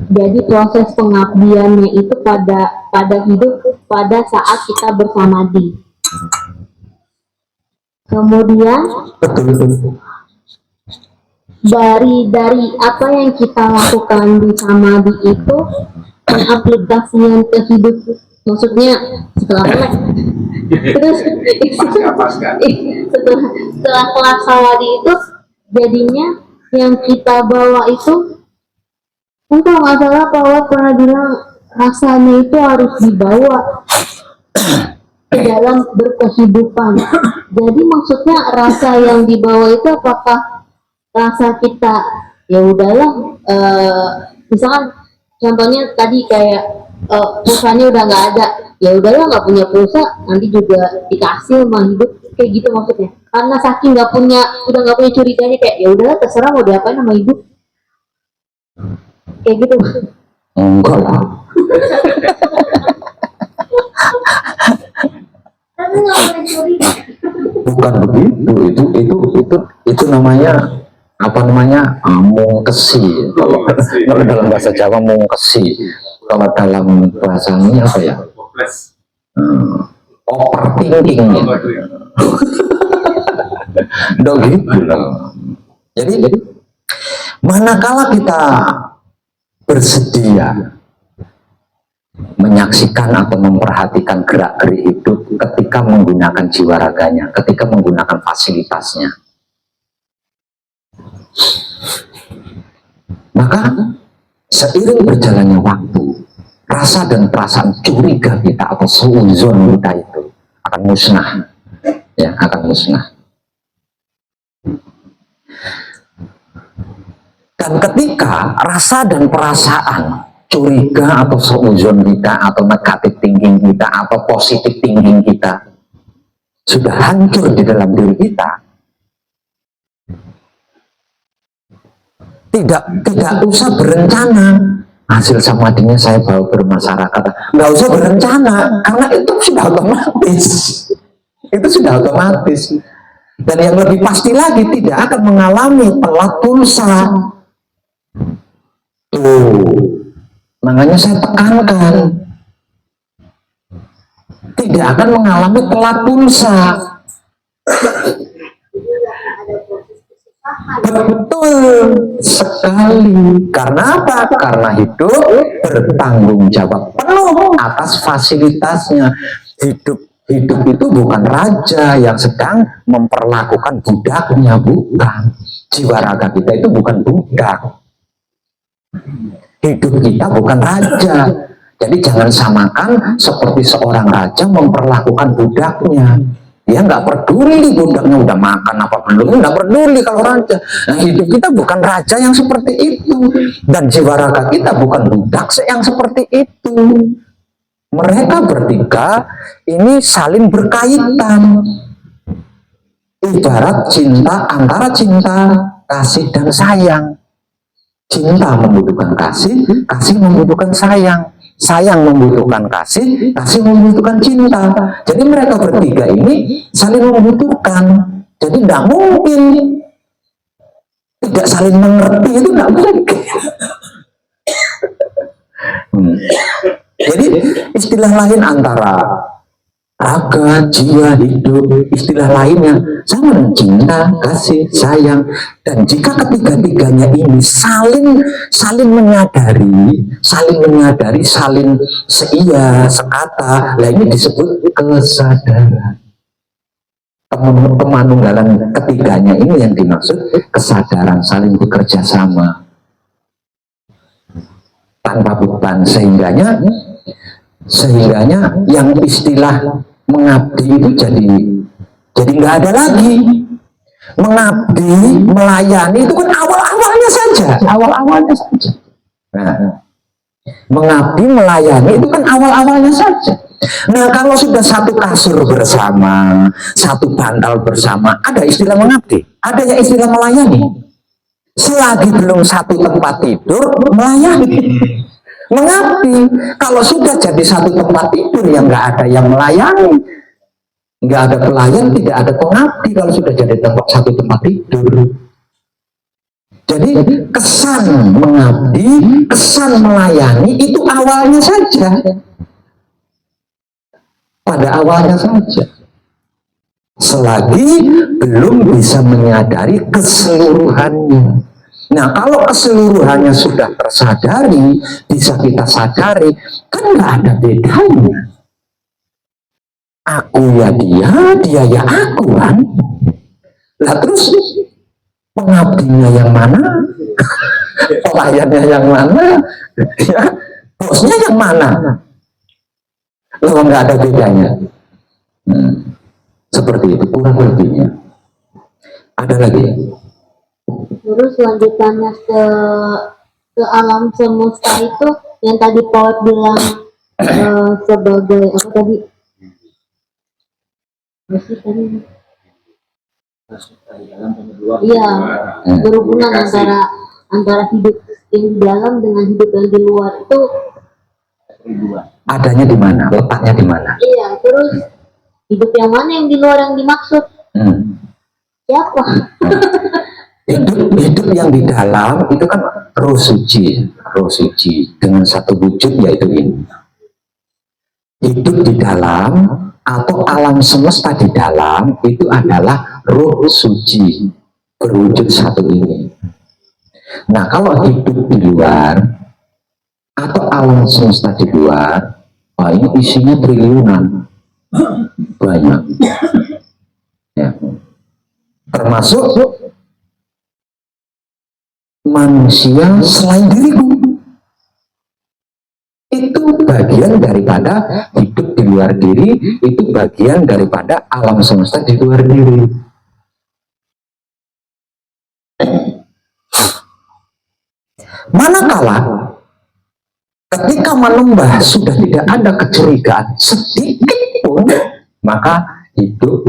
Jadi proses pengabdiannya itu pada hidup pada saat kita bersamadhi. Kemudian dari apa yang kita lakukan di samadhi itu mengaplikasikan ke hidup, maksudnya setelah terus setelah kelas samadhi itu jadinya yang kita bawa itu, kalau nggak salah Pak pernah bilang rasanya itu harus dibawa ke dalam berkehidupan. Jadi maksudnya rasa yang dibawa itu apakah rasa kita ya udahlah, misalkan contohnya tadi kayak pulsanya udah nggak ada, ya udahlah nggak punya pulsa, nanti juga dikasih sama hidup, kayak gitu maksudnya. Karena saking udah nggak punya curiganya, kayak ya udahlah terserah mau diapain sama hidup, kayak gitu. Enggak lah. Bukan begitu. Itu namanya apa namanya? Mungkesi. Kalau dalam bahasa Jawa mungkesi. Kalau dalam bahasa ini apa ya? Overthinking. Udah gitu lah. Jadi manakala kita bersedia menyaksikan atau memperhatikan gerak-gerik hidup ketika menggunakan jiwa raganya, ketika menggunakan fasilitasnya, maka seiring berjalannya waktu, rasa dan perasaan curiga kita atau suuzon kita itu akan musnah, ya, akan musnah. Dan ketika rasa dan perasaan curiga atau suuzon kita atau negatif thinking kita atau positif thinking kita sudah hancur di dalam diri kita, tidak usah berencana hasil samadhinya saya bawa bermasyarakat, nggak usah berencana karena itu sudah otomatis. Itu sudah otomatis. Dan yang lebih pasti lagi, tidak akan mengalami telat pulsa. Makanya saya tekankan, tidak akan mengalami telat pulsa. Betul sekali. Karena apa? Karena hidup bertanggung jawab penuh atas fasilitasnya. Hidup itu bukan raja yang sedang memperlakukan budaknya, bukan. Jiwa raga kita itu bukan budak. Hidup kita bukan raja. Jadi jangan samakan seperti seorang raja memperlakukan budaknya. Dia nggak peduli budaknya udah makan apa belum, nggak peduli kalau raja. Nah, hidup kita bukan raja yang seperti itu, dan jiwa raga kita bukan budak yang seperti itu. Mereka bertiga ini saling berkaitan, ibarat cinta antara cinta, kasih dan sayang. Cinta membutuhkan kasih, kasih membutuhkan sayang. Sayang membutuhkan kasih, kasih membutuhkan cinta. Jadi mereka bertiga ini saling membutuhkan. Jadi tidak mungkin tidak saling mengerti, itu tidak mungkin. Jadi istilah lain antara raga, jiwa, hidup, istilah lainnya sama dengan cinta, kasih, sayang. Dan jika ketiga-tiganya ini saling menyadari, saling seia, sekata, lah ini disebut kesadaran. Kemanunggalan ketiganya ini yang dimaksud kesadaran, saling bekerja sama tanpa beban, sehingganya yang istilah mengabdi itu jadi nggak ada lagi. Mengabdi, melayani itu kan awal-awalnya saja. Nah, mengabdi, melayani itu kan awal-awalnya saja. Nah, kalau sudah satu kasur bersama, satu bantal bersama, ada istilah mengabdi, ada yang istilah melayani. Selagi belum satu tempat tidur, melayani. Mengabdi, kalau sudah jadi satu tempat tidur yang nggak ada yang melayani, nggak ada pelayan, tidak ada pengabdi kalau sudah jadi satu tempat tidur. Jadi kesan mengabdi, kesan melayani itu awalnya saja, pada awalnya saja. Selagi belum bisa menyadari keseluruhannya. Nah, kalau keseluruhannya sudah tersadari, bisa kita sadari, kan nggak ada bedanya. Aku ya dia, dia ya aku kan. Lah terus pengabdinya yang mana? Pelayannya yang mana? Ya, bosnya yang mana? Loh, nggak ada bedanya. Seperti itu kurang lebihnya. Ada lagi? Terus lanjutannya ke alam semesta itu yang tadi Paul bilang sebagai apa tadi? Masih tadi? Iya, berhubungan antara hidup yang di dalam dengan hidup yang di luar itu adanya di mana? Letaknya di mana? Iya, terus hidup yang mana yang di luar yang dimaksud? Siapa? Hidup yang di dalam itu kan roh suci dengan satu wujud, yaitu ini. Hidup di dalam atau alam semesta di dalam itu adalah roh suci berwujud satu ini. Nah, kalau hidup di luar atau alam semesta di luar, ini isinya triliunan, banyak ya. Termasuk manusia selain diriku, itu bagian daripada hidup di luar diri, itu bagian daripada alam semesta di luar diri. Manakala ketika menyembah sudah tidak ada kecurigaan sedikit pun, maka hidup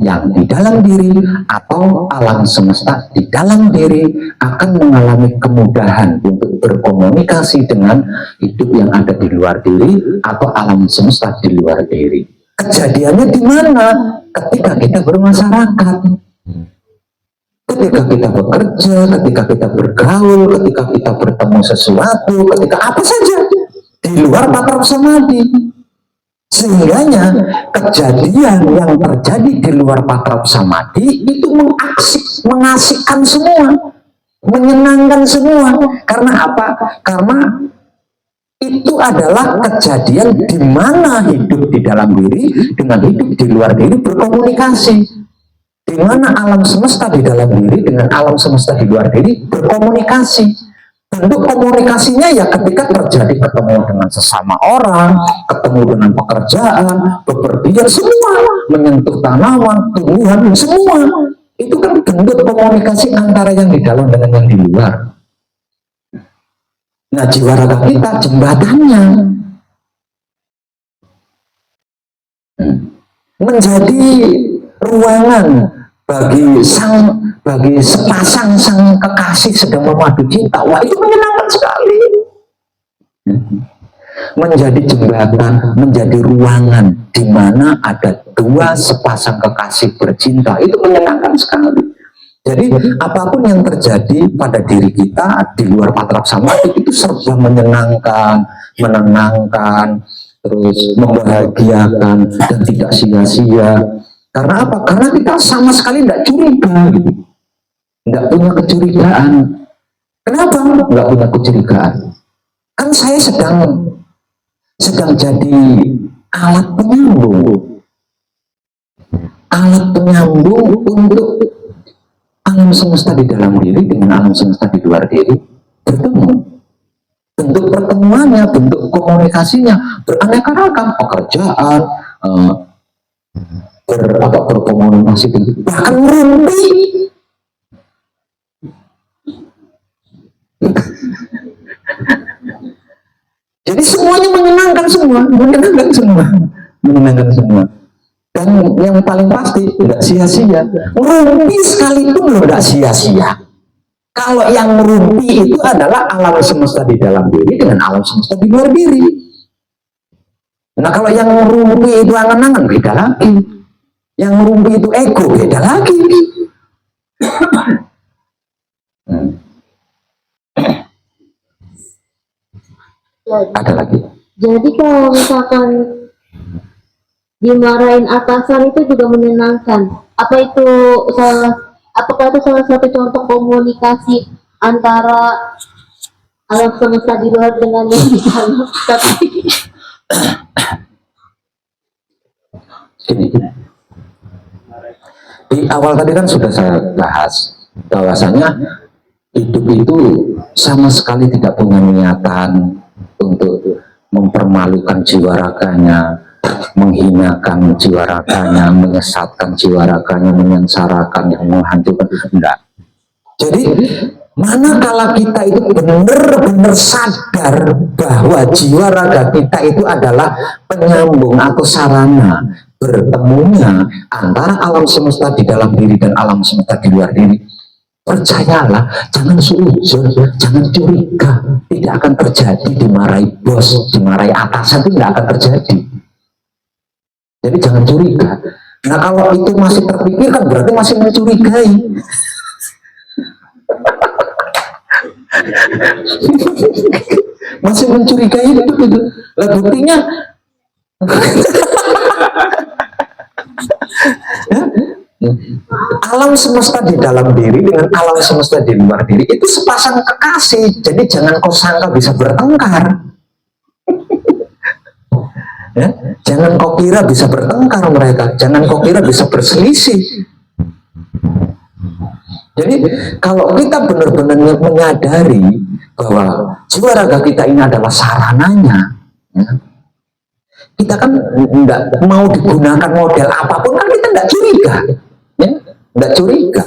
yang di dalam diri atau alam semesta di dalam diri akan mengalami kemudahan untuk berkomunikasi dengan hidup yang ada di luar diri atau alam semesta di luar diri. Kejadiannya di mana? Ketika kita bermasyarakat, ketika kita bekerja, ketika kita bergaul, ketika kita bertemu sesuatu, ketika apa saja di luar patar samadhi. Sehingganya kejadian yang terjadi di luar patrap samadhi itu mengasihkan semua, menyenangkan semua. Karena apa? Karena itu adalah kejadian di mana hidup di dalam diri dengan hidup di luar diri berkomunikasi. Di mana alam semesta di dalam diri dengan alam semesta di luar diri berkomunikasi. Bentuk komunikasinya ya ketika terjadi ketemu dengan sesama orang, ketemu dengan pekerjaan, bepergian, semua menyentuh tanaman, tumbuhan, semua itu kan bentuk komunikasi antara yang di dalam dengan yang di luar. Nah, jiwa raga kita jembatannya menjadi ruangan bagi sepasang sang kekasih sedang memadu cinta. Wah, itu menyenangkan sekali. Menjadi jembatan, menjadi ruangan di mana ada dua sepasang kekasih bercinta, itu menyenangkan sekali. Jadi apapun yang terjadi pada diri kita di luar patrap samadhi itu serba menyenangkan, menenangkan, terus membahagiakan dan tidak sia-sia. Karena apa? Karena kita sama sekali tidak curiga, gitu. Tidak punya kecurigaan. Kenapa nggak punya kecurigaan? Kan saya sedang jadi alat penyambung untuk alam semesta di dalam diri dengan alam semesta di luar diri bertemu. Bentuk pertemuannya, bentuk komunikasinya beraneka ragam, pekerjaan, berkomunikasi, bahkan mimpi. Jadi semuanya menyenangkan semua. Dan yang paling pasti tidak sia-sia. Rumpi sekalipun tidak sia-sia. Kalau yang rumpi itu adalah alam semesta di dalam diri dengan alam semesta di luar diri. Nah, kalau yang rumpi itu angan-angan, beda lagi. Yang rumpi itu ego, beda lagi. Ada lagi. Jadi kalau misalkan dimarahin atasan itu juga menyenangkan. Apakah itu salah satu contoh komunikasi antara alam semesta di luar dengan yang di dalam? Gini, di awal tadi kan sudah saya bahas bahwasanya hidup itu sama sekali tidak punya niatan untuk mempermalukan jiwa raganya, menghinakan jiwa raganya, menyesatkan jiwa raganya, menyengsarakan, yang menghancurkan, enggak. Jadi manakala kita itu benar-benar sadar bahwa jiwa raga kita itu adalah penyambung atau sarana bertemunya antara alam semesta di dalam diri dan alam semesta di luar diri, percayalah, jangan suudzon, jangan curiga, tidak akan terjadi. Dimarahi bos, dimarahi atasan, itu tidak akan terjadi. Jadi jangan curiga. Nah, kalau itu masih terpikirkan berarti masih mencurigai. Masih mencurigai itu. Lah buktinya alam semesta di dalam diri dengan alam semesta di luar diri itu sepasang kekasih. Jadi jangan kau sangka bisa bertengkar. Ya? Jangan kau kira bisa bertengkar mereka, jangan kau kira bisa berselisih. Jadi kalau kita benar-benar menyadari bahwa jiwa raga kita ini adalah sarananya, ya, kita kan tidak mau digunakan model apapun, kan kita tidak curiga, ya, tidak curiga.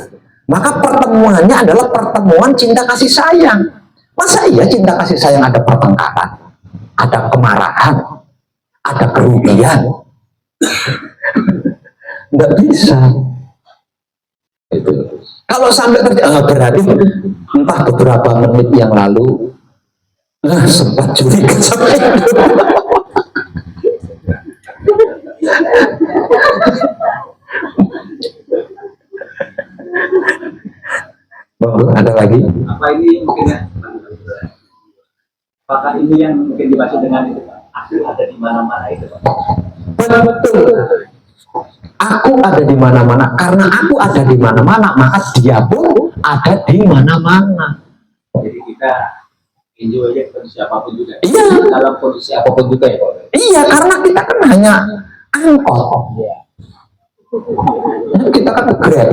Maka pertemuannya adalah pertemuan cinta kasih sayang. Masa iya cinta kasih sayang ada pertengkaran, ada kemarahan, ada kerugian? Nggak bisa. Itu. Kalau sampai terjadi, berarti entah beberapa menit yang lalu sempat curiga sampai itu. Ada lagi? Apa ini mungkin ya? Apakah ini yang mungkin dimaksud dengan itu, Pak? Asli ada di mana-mana itu, Pak? Betul. Aku ada di mana-mana. Karena aku ada di mana-mana, maka dia pun ada di mana-mana. Jadi kita enjoy aja kondisi apapun juga. Iya. Dalam kondisi apapun juga ya Pak. Iya, karena kita kan hanya angkot. Iya. Kita kan Grab.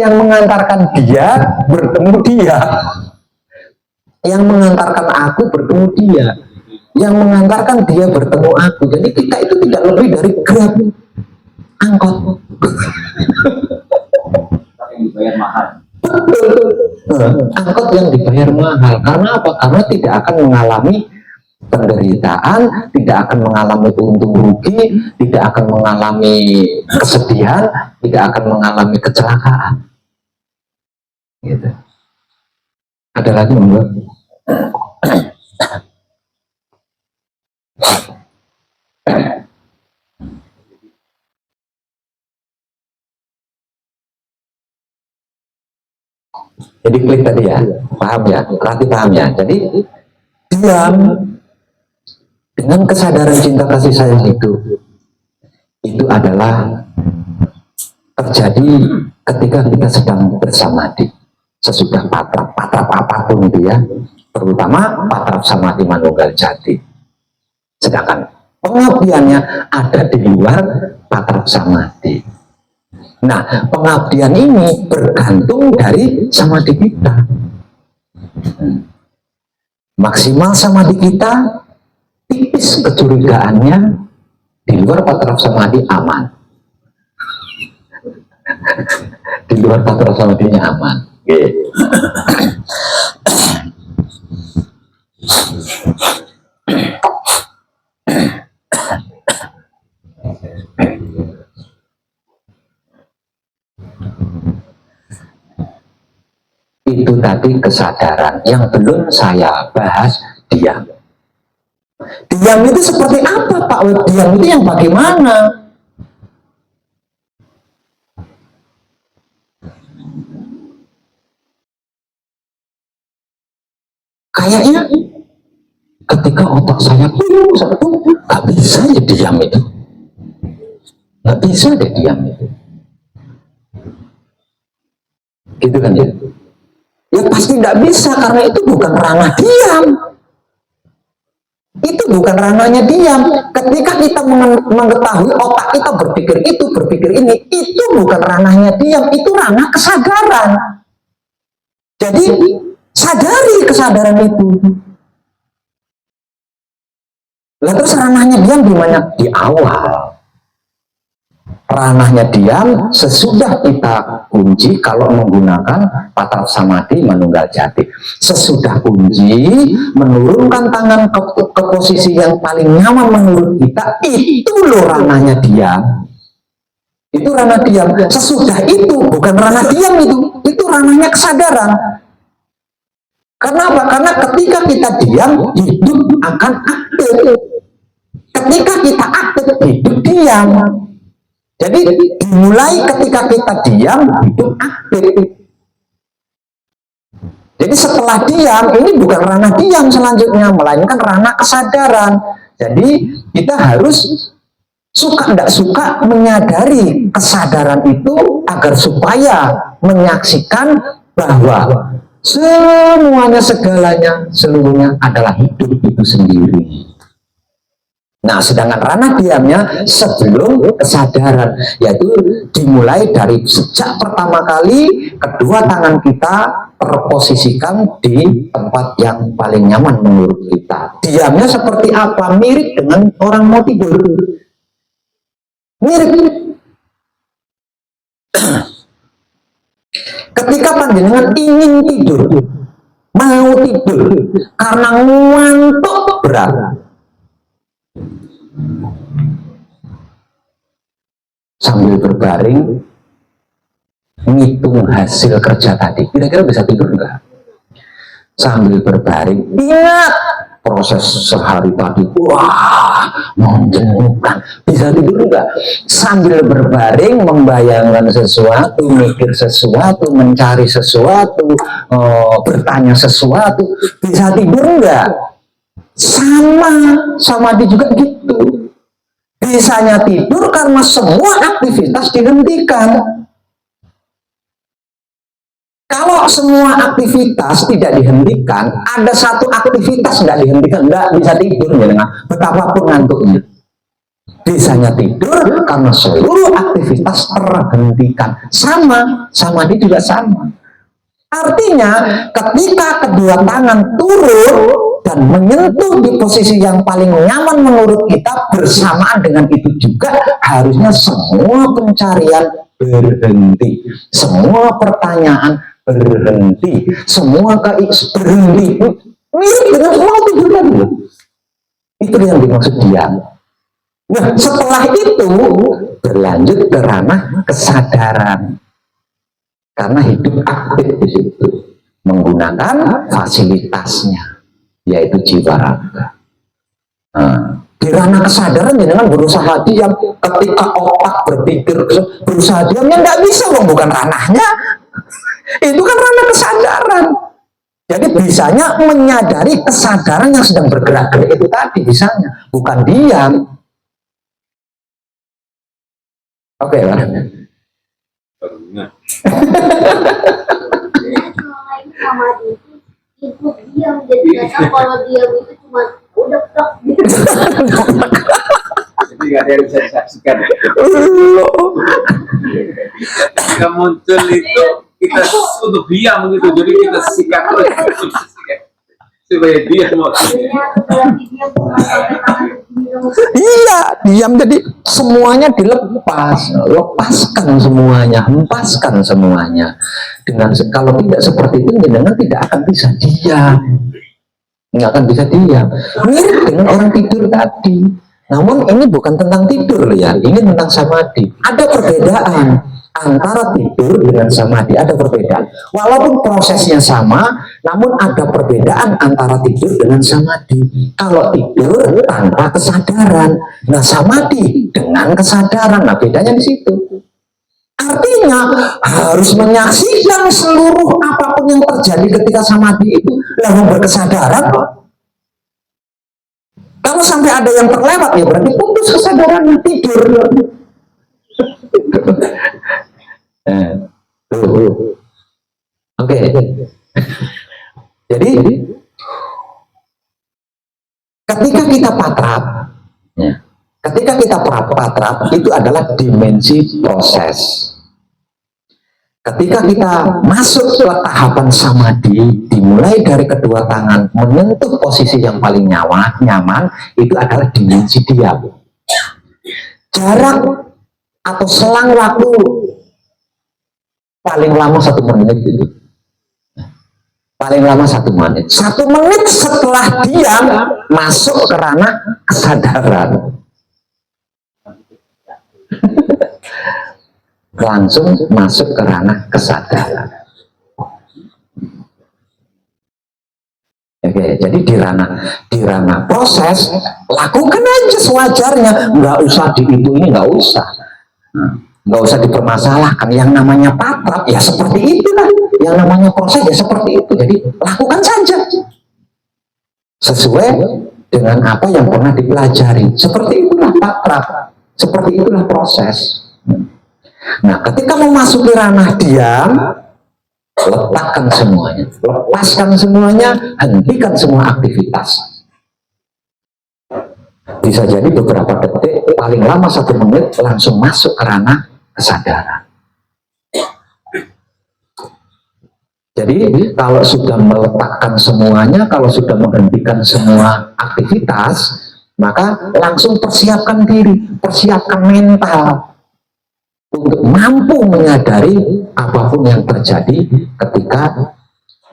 yang mengantarkan dia bertemu dia. Yang mengantarkan aku bertemu dia. Yang mengantarkan dia bertemu aku. Jadi kita itu tidak lebih dari Grab, angkot. Tapi dibayar mahal. Angkot yang dibayar mahal. Karena apa? Karena tidak akan mengalami penderitaan, tidak akan mengalami untung rugi, tidak akan mengalami kesedihan, tidak akan mengalami kecelakaan. Gitu. Ada lagi enggak? Jadi klik tadi ya, paham ya, berarti paham ya. Jadi diam dengan kesadaran cinta kasih sayang itu adalah terjadi ketika kita sedang bersamadhi, sesudah patrap apapun itu ya, terutama patrap samadhi manunggal jati. Sedangkan pengabdiannya ada di luar patrap samadhi. Nah, pengabdian ini bergantung dari samadhi kita. Maksimal samadhi kita, tipis kecurigaannya, di luar patrap samadhi aman. Di luar patrap samadhinya aman. Itu tadi kesadaran yang belum saya bahas. Diam. Diam itu seperti apa Pak Web? Diam itu yang bagaimana? Kayaknya ketika otak saya nggak bisa ya diam itu. Nggak bisa deh diam itu. Gitu kan ya? Ya pasti tidak bisa karena itu bukan ranah diam. Itu bukan ranahnya diam. Ketika kita mengetahui otak kita berpikir itu, berpikir ini, itu bukan ranahnya diam, itu ranah kesadaran. Jadi sadari kesadaran itu. Lah terus ranahnya diam di mana? Di awal. Ranahnya diam sesudah kita kunci kalau menggunakan patrap samadhi manunggal jati. Sesudah kunci, menurunkan tangan ke posisi yang paling nyaman menurut kita, itu loh ranahnya diam. Itu ranah diam. Sesudah itu bukan ranah diam itu ranahnya kesadaran. Karena apa? Karena ketika kita diam, hidup akan aktif. Ketika kita aktif, hidup diam. Jadi dimulai ketika kita diam, hidup aktif. Jadi setelah diam, ini bukan ranah diam selanjutnya, melainkan ranah kesadaran. Jadi kita harus suka tidak suka menyadari kesadaran itu agar supaya menyaksikan bahwa semuanya, segalanya, seluruhnya adalah hidup itu sendiri. Nah, sedangkan ranah diamnya sebelum kesadaran, yaitu dimulai dari sejak pertama kali kedua tangan kita terposisikan di tempat yang paling nyaman menurut kita. Diamnya seperti apa? Mirip dengan orang mau tidur. Mirip. Ketika panjenengan ingin tidur, mau tidur, karena ngantuk berat, sambil berbaring ngitung hasil kerja tadi, kira-kira bisa tidur enggak? Sambil berbaring ingat proses sehari tadi, wah menjenuhkan, bisa tidur enggak? Sambil berbaring membayangkan sesuatu, mikir sesuatu, mencari sesuatu, bertanya sesuatu, bisa tidur enggak? Sama samadhi juga gitu. Bisanya tidur karena semua aktivitas dihentikan. Kalau semua aktivitas tidak dihentikan, ada satu aktivitas tidak dihentikan, nggak bisa tidur ya, betapapun ngantuknya. Bisanya tidur karena seluruh aktivitas terhentikan. Sama, samadhi juga sama. Artinya, ketika kedua tangan turun dan menyentuh di posisi yang paling nyaman menurut kita, bersamaan dengan itu juga harusnya semua pencarian berhenti, semua pertanyaan berhenti, semua berhenti. Mirip dengan semua tidur tadi. Itu yang dimaksud diam. Nah, setelah itu berlanjut ke ranah kesadaran. Karena hidup aktif di situ, menggunakan fasilitasnya, yaitu jiwa raga. Nah, di ranah kesadaran jangan berusaha diam. Ketika otak berpikir berusaha diam, ya nggak bisa, bukan ranahnya. Itu kan ranah kesadaran. Jadi bisanya menyadari kesadaran yang sedang bergerak-gerik itu tadi, bisanya bukan diam. Oke, Pak. Samadhi itu ikut diam, jadi karena kalau diam itu cuma udah tok gitu. Jadi nggak ada yang bisa disaksikan. Ketika muncul itu kita untuk diam gitu, jadi kita sikat terus supaya dia mau. Iya, diam, jadi semuanya dilepas, lepaskan semuanya, hempaskan semuanya. Dengan kalau tidak seperti itu, jenengan tidak akan bisa diam, nggak akan bisa diam. Mirip dengan orang tidur tadi. Namun ini bukan tentang tidur ya, ini tentang samadhi. Ada perbedaan antara tidur dengan samadhi, ada perbedaan. Walaupun prosesnya sama, namun ada perbedaan antara tidur dengan samadhi. Kalau tidur tanpa kesadaran, nah samadhi dengan kesadaran, nah bedanya di situ. Artinya harus menyaksikan seluruh apapun yang terjadi ketika samadhi itu lalu berkesadaran kok. Kalau sampai ada yang terlewat ya berarti putus kesadaran, tidur. Oke. Jadi ketika kita patrap, ya, ketika kita patrap itu adalah dimensi proses. Ketika kita masuk ke tahapan samadhi, dimulai dari kedua tangan menyentuh posisi yang paling nyaman, itu adalah dimensi diam. Jarak atau selang waktu paling lama 1 menit itu. Paling lama 1 menit. 1 menit setelah diam masuk ke ranah kesadaran. Langsung masuk ke ranah kesadaran. Oke, jadi di ranah proses lakukan aja sewajarnya, nggak usah di itu ini, nggak usah, nggak usah dipermasalahkan. Yang namanya patrap ya seperti itulah, yang namanya proses ya seperti itu. Jadi lakukan saja sesuai dengan apa yang pernah dipelajari. Seperti itulah patrap, seperti itulah proses. Nah, ketika memasuki ranah diam, letakkan semuanya, lepaskan semuanya, hentikan semua aktivitas. Bisa jadi beberapa detik, paling lama 1 menit, langsung masuk ke ranah kesadaran. Jadi, kalau sudah meletakkan semuanya, kalau sudah menghentikan semua aktivitas, maka langsung persiapkan diri, persiapkan mental untuk mampu menyadari apapun yang terjadi ketika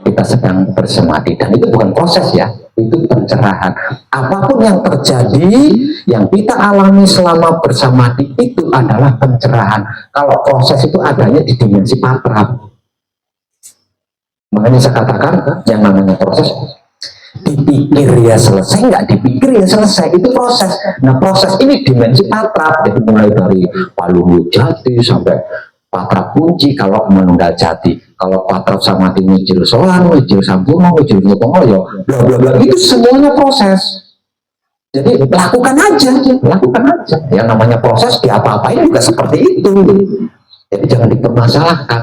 kita sedang bersamadhi. Dan itu bukan proses ya, itu pencerahan. Apapun yang terjadi, yang kita alami selama bersamadhi itu adalah pencerahan. Kalau proses itu adanya di dimensi patrap. Makanya saya katakan yang namanya proses, dipikir ya selesai, nggak dipikir ya selesai, itu proses. Nah proses ini dimensi patrap, jadi mulai dari Palulu Jati sampai Patrap Kunci kalau menunggal Jati. kalau patrap sama tim Wijil Soan, Wijil Sampurno, Wijil Nutomoyo, bla bla bla, itu semuanya proses. Jadi lakukan aja. Yang namanya proses diapa-apain juga seperti itu. Jadi jangan dipermasalahkan.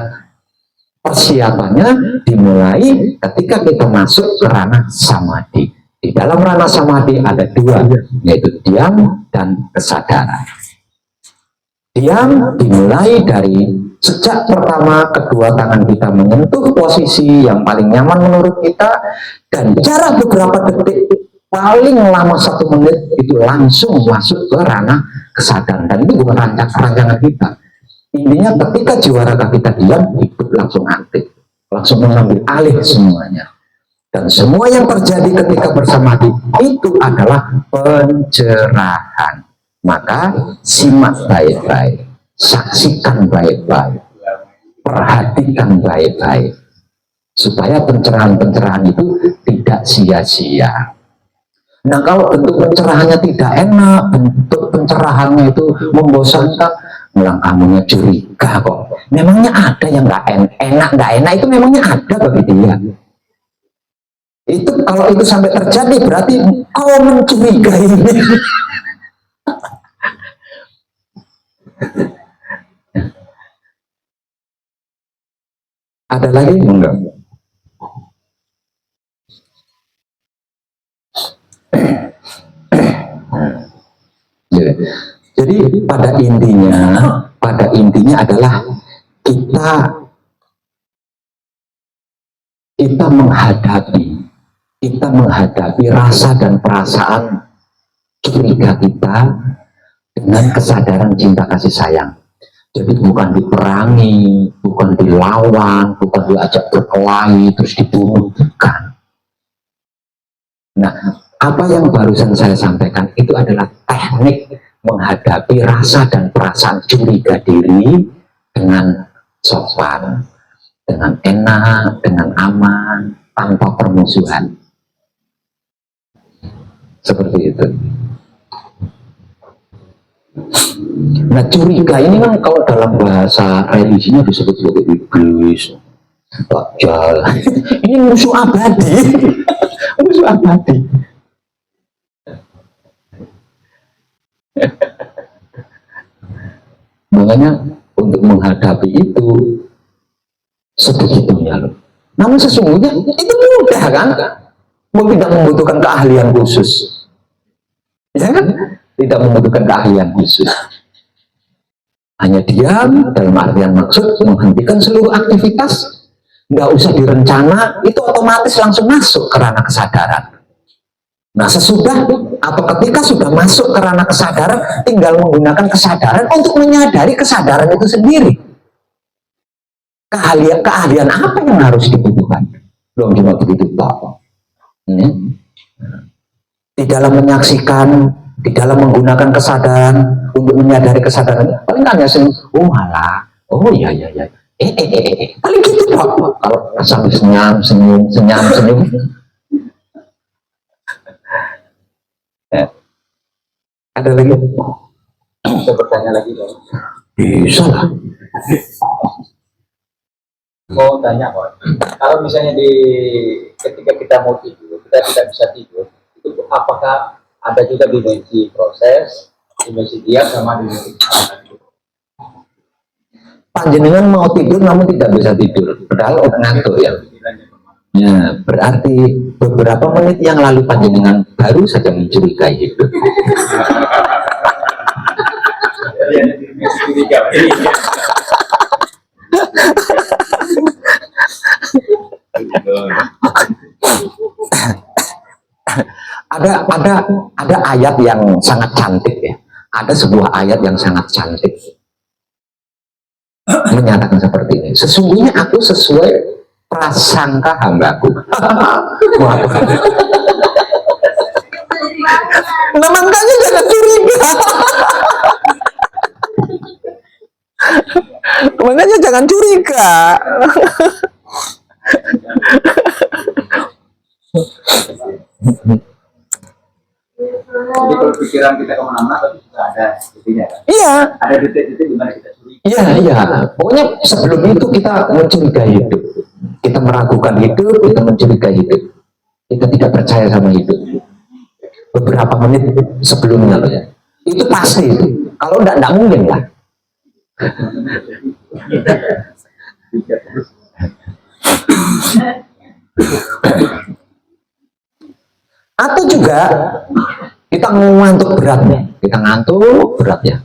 Persiapannya dimulai ketika kita masuk ke ranah samadhi. Di dalam ranah samadhi ada dua, yaitu diam dan kesadaran. Diam dimulai dari sejak pertama kedua tangan kita menyentuh posisi yang paling nyaman menurut kita, dan jarak beberapa detik paling lama 1 menit itu langsung masuk ke ranah kesadaran. Dan itu bukan rancangan kita. Intinya ketika jiwa raga kita diam, hidup langsung aktif, langsung mengambil alih semuanya. Dan semua yang terjadi ketika bersamadhi itu adalah pencerahan. Maka simak baik-baik, saksikan baik-baik, perhatikan baik-baik, supaya pencerahan-pencerahan itu tidak sia-sia. Nah, kalau bentuk pencerahannya tidak enak, bentuk pencerahannya itu membosankan, bilang kamunya curiga kok. Memangnya ada yang nggak enak itu memangnya ada bagi dia. Itu kalau itu sampai terjadi berarti kau mencurigai ini. Ada lagi enggak? Jadi pada intinya adalah kita menghadapi rasa dan perasaan curiga kita dengan kesadaran cinta kasih sayang. Jadi bukan diperangi, bukan dilawan, bukan diajak berkelahi terus dibunuh, bukan. Nah, apa yang barusan saya sampaikan itu adalah teknik menghadapi rasa dan perasaan curiga diri dengan sopan, dengan enak, dengan aman, tanpa permusuhan. Seperti itu. Nah, curiga ini kan kalau dalam bahasa religinya disebut sebagai iblis, dajjal. Ini musuh abadi. Musuh abadi. Makanya untuk menghadapi itu sebegitunya loh. Namun sesungguhnya itu mudah kan? Tidak membutuhkan keahlian khusus. Ya kan? Tidak membutuhkan keahlian khusus. Hanya diam, dalam artian maksud menghentikan seluruh aktivitas, nggak usah direncana, itu otomatis langsung masuk ke ranah kesadaran. Nah, sesudah atau ketika sudah masuk ke ranah kesadaran, tinggal menggunakan kesadaran untuk menyadari kesadaran itu sendiri. Keahlian apa yang harus dibutuhkan? Belum cuma begitu Pak. Di dalam menyaksikan, di dalam menggunakan kesadaran untuk menyadari kesadaran, paling hanya oh malah, oh iya, paling gitu Pak. Kalau sambil senyum. Ada lagi? Bisa bertanya lagi dong? Bisa lah. Mau tanya Pak, kalau misalnya ketika kita mau tidur, kita tidak bisa tidur, itu apakah ada juga dimensi proses, dimensi diam sama dimensi kesadaran? Panjenengan mau tidur namun tidak bisa tidur, padahal ngantuk ya. Ya, berarti beberapa menit yang lalu panjenengan baru saja mencurigai itu. Ada ayat yang sangat cantik ya. Ada sebuah ayat yang sangat cantik menyatakan seperti ini. Sesungguhnya aku sesuai prasangka hambaku. Nah, makanya jangan curiga. Makanya jangan curiga. Jadi kalau pikiran kita kemana-mana tapi sudah ada titiknya kan? Iya. Ada detik-detik di mana kita curiga. Iya, iya. Pokoknya sebelum itu kita mencurigai hidup. Kita meragukan hidup, kita mencurigai hidup. Kita tidak percaya sama hidup. Beberapa menit sebelumnya loh ya. Itu pasti itu. Kalau enggak mungkin lah. Atau juga kita ngantuk berat nih. Kita ngantuk berat ya.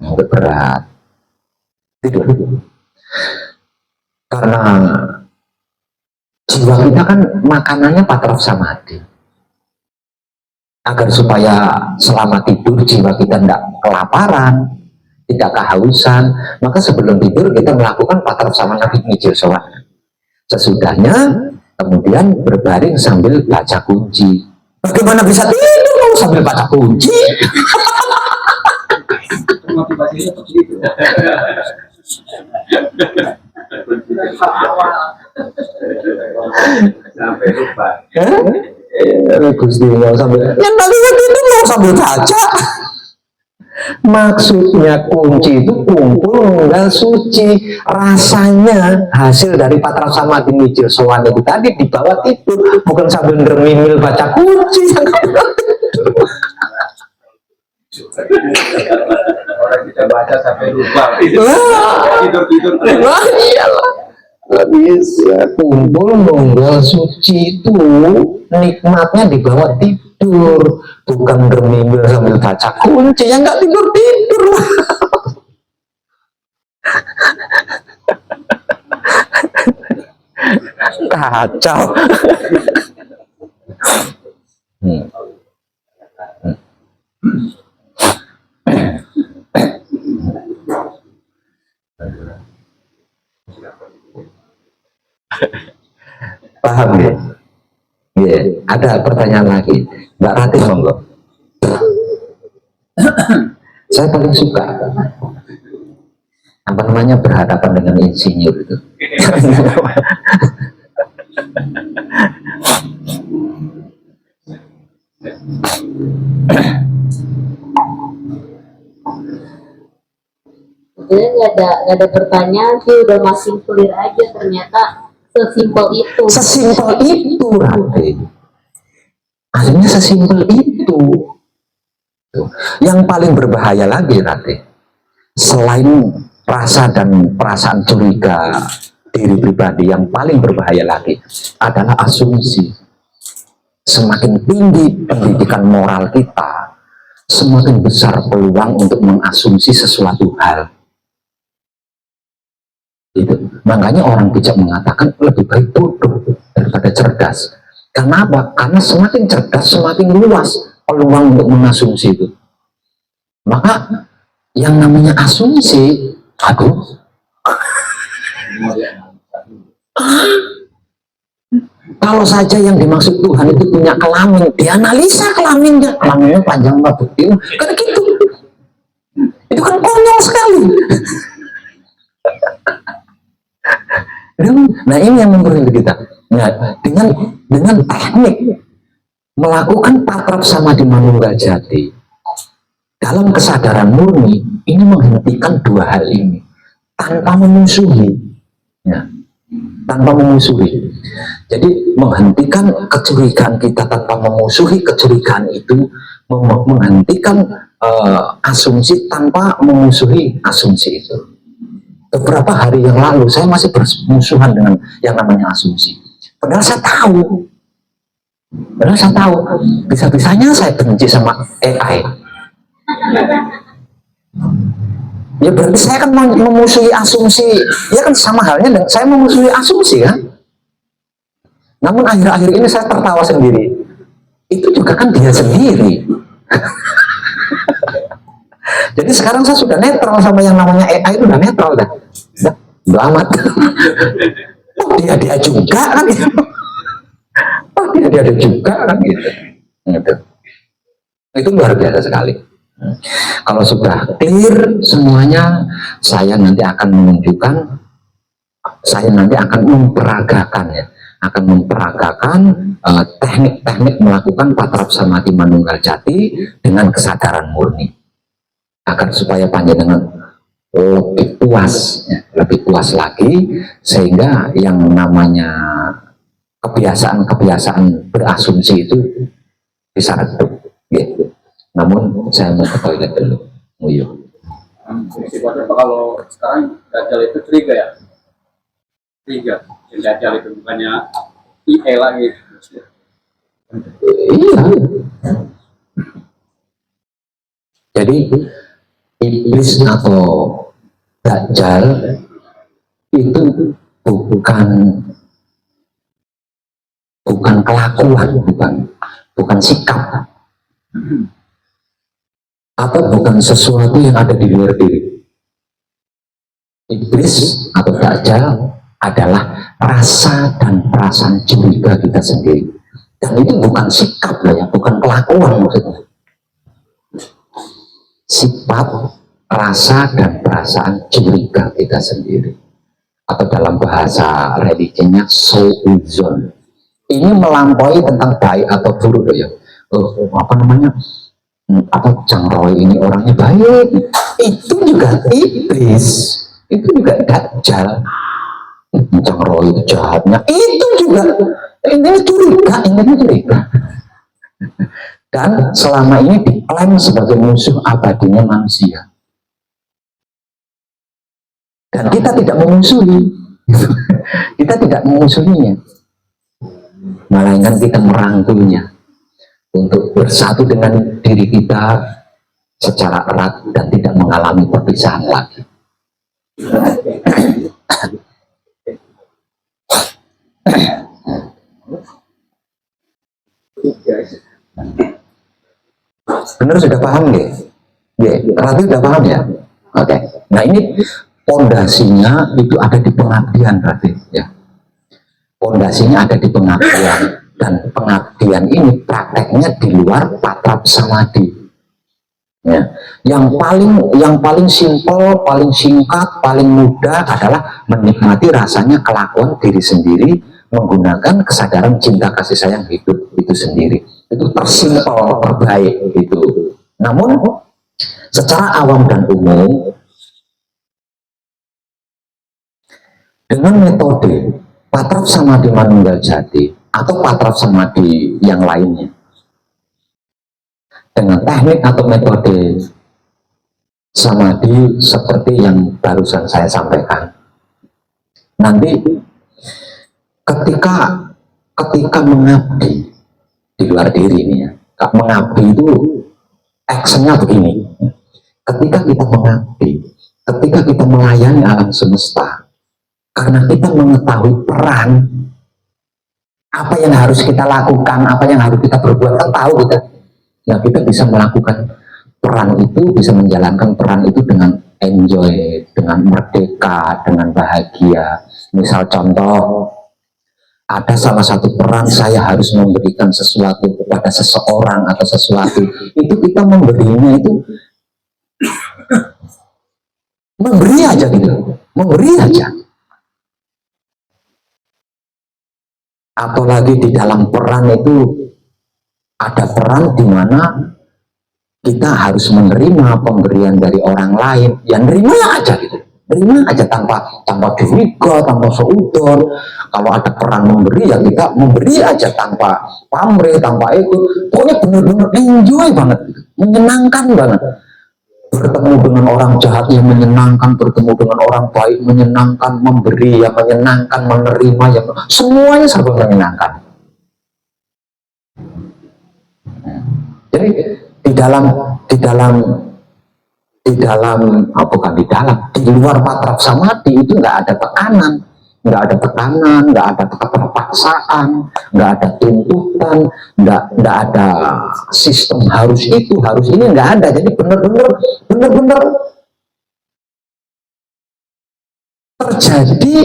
Ngantuk berat. Tidur. Karena jiwa kita kan makanannya patraf samadhi. Agar supaya selama tidur jiwa kita tidak kelaparan, tidak kehausan, maka sebelum tidur kita melakukan patraf samadhi mijil sowan. Sesudahnya kemudian berbaring sambil baca kunci. Bagaimana bisa tidur sambil baca kunci? Motivasinya seperti itu. Sampai lupa. Gusti mau sambil ya nanti itu mau sambil baca. Maksudnya kunci itu kumpul nunggal suci. Rasanya hasil dari patraf samadhi mijil sowan itu tadi dibawa tidur, bukan sambil ngeremimil baca kunci. Orang kita baca sampai lupa. Tidur. Wah, iyalah. Gak bisa. Kumpul nunggal suci itu nikmatnya dibawa tidur, bukan ngeremimil sambil baca kunci. Yang nggak tidur. Kacau. Paham ya? Iya, ada pertanyaan lagi. Mbak Ratih monggo. Saya paling suka apa namanya berhadapan dengan insinyur itu. Sebenarnya nggak ada pertanyaan sih, udah makin clear aja ternyata sesimpel itu. Sesimpel itu, Ratih. Akhirnya sesimpel itu. Tuh. Yang paling berbahaya lagi, Ratih, selain rasa dan perasaan curiga diri pribadi, yang paling berbahaya lagi adalah asumsi. Semakin tinggi pendidikan moral kita, semakin besar peluang untuk mengasumsi sesuatu hal. Itu. Makanya orang bijak mengatakan lebih baik bodoh daripada cerdas. Kenapa? Karena semakin cerdas semakin luas peluang untuk mengasumsi itu. Maka yang namanya asumsi, aduh, kalau saja yang dimaksud Tuhan itu punya kelamin, dianalisa kelaminnya panjang apa bukti, kan gitu. Itu kan konyol sekali. Nah ini yang memperhatikan kita. Nah, dengan teknik melakukan patraf samadhi manunggal jati dalam kesadaran murni, ini menghentikan dua hal ini tanpa memusuhi, ya, tanpa memusuhi. Jadi menghentikan kecurigaan kita tanpa memusuhi kecurigaan itu, menghentikan asumsi tanpa memusuhi asumsi itu. Beberapa hari yang lalu saya masih bermusuhan dengan yang namanya asumsi. Padahal saya tahu, bisa-bisanya saya benci sama AI. Ya berarti saya kan memusuhi asumsi. Ya kan sama halnya dengan saya memusuhi asumsi kan. Namun akhir-akhir ini saya tertawa sendiri. Itu juga kan dia sendiri. Jadi sekarang saya sudah netral sama yang namanya AI, itu udah netral dah. Udah amat. Oh dia juga kan gitu. Oh dia juga kan gitu. Itu luar biasa sekali. Kalau sudah clear semuanya, saya nanti akan menunjukkan, saya nanti akan memperagakan ya, akan memperagakan teknik-teknik melakukan patraf samadhi manunggal jati dengan kesadaran murni. Agar supaya panjenengan lebih puas, ya, lebih puas lagi, sehingga yang namanya kebiasaan berasumsi itu bisa redup, gitu. Namun saya mau ke toilet dulu, nguyuh. Sifatnya apa kalau sekarang Dajjal itu curiga ya? Curiga. Yang Dajjal itu bukannya IE lagi. Iya. Jadi iblis atau Dajjal itu bukan kelakuan, bukan sikap, atau bukan sesuatu yang ada di luar diri. Iblis atau Dajjal adalah rasa dan perasaan curiga kita sendiri, dan itu bukan sikap lah ya, bukan kelakuan maksudnya. Sifat, rasa dan perasaan curiga kita sendiri, atau dalam bahasa religinya souzon. Ini melampaui tentang baik atau buruk ya. Apa namanya? Apa Cangroy ini orangnya baik? Itu juga iblis, itu juga Dajjal. Cangroy itu jahatnya, itu juga ini curiga. Dan selama ini diklaim sebagai musuh abadinya manusia. Dan kita tidak memusuhi, kita tidak memusuhinya, melainkan kita merangkulnya untuk bersatu dengan diri kita secara erat dan tidak mengalami perpisahan lagi. Benar, sudah paham ya? Ratu sudah paham ya? Oke. Nah ini pondasinya itu ada di pengabdian berarti ya. Pondasinya ada di pengabdian, dan pengabdian ini prakteknya di luar patrap samadhi. Ya. Yang paling simpel, paling singkat, paling mudah adalah menikmati rasanya kelakuan diri sendiri menggunakan kesadaran cinta kasih sayang hidup itu sendiri. Itu tersimpel, terbaik itu. Namun secara awam dan umum, dengan metode patrap samadhi manunggal jati atau patrap samadhi yang lainnya, dengan teknik atau metode samadhi seperti yang barusan saya sampaikan, nanti ketika mengabdi di luar diri ini ya, mengabdi itu actionnya begini. Ketika kita mengabdi, ketika kita melayani alam semesta, karena kita mengetahui peran apa yang harus kita lakukan, apa yang harus kita perbuat, kan tahu kita. Nah, kita bisa melakukan peran itu, bisa menjalankan peran itu dengan enjoy, dengan merdeka, dengan bahagia. Misal contoh, ada salah satu peran saya harus memberikan sesuatu kepada seseorang atau sesuatu, itu kita memberinya itu memberi aja gitu, memberi aja. Apalagi di dalam peran itu ada peran di mana kita harus menerima pemberian dari orang lain, ya nerima aja gitu, nerima aja tanpa diriga, tanpa seudon. Kalau ada peran memberi ya kita memberi aja tanpa pamrih, tanpa ego. Pokoknya benar-benar enjoy banget, menyenangkan banget. Bertemu dengan orang jahat yang menyenangkan, bertemu dengan orang baik menyenangkan, memberi yang menyenangkan, menerima yang semuanya serba menyenangkan. Jadi di luar patrap samadhi itu nggak ada tekanan, nggak ada keterpaksaan, nggak ada tuntutan, nggak ada sistem harus itu, harus ini, nggak ada. Jadi benar-benar terjadi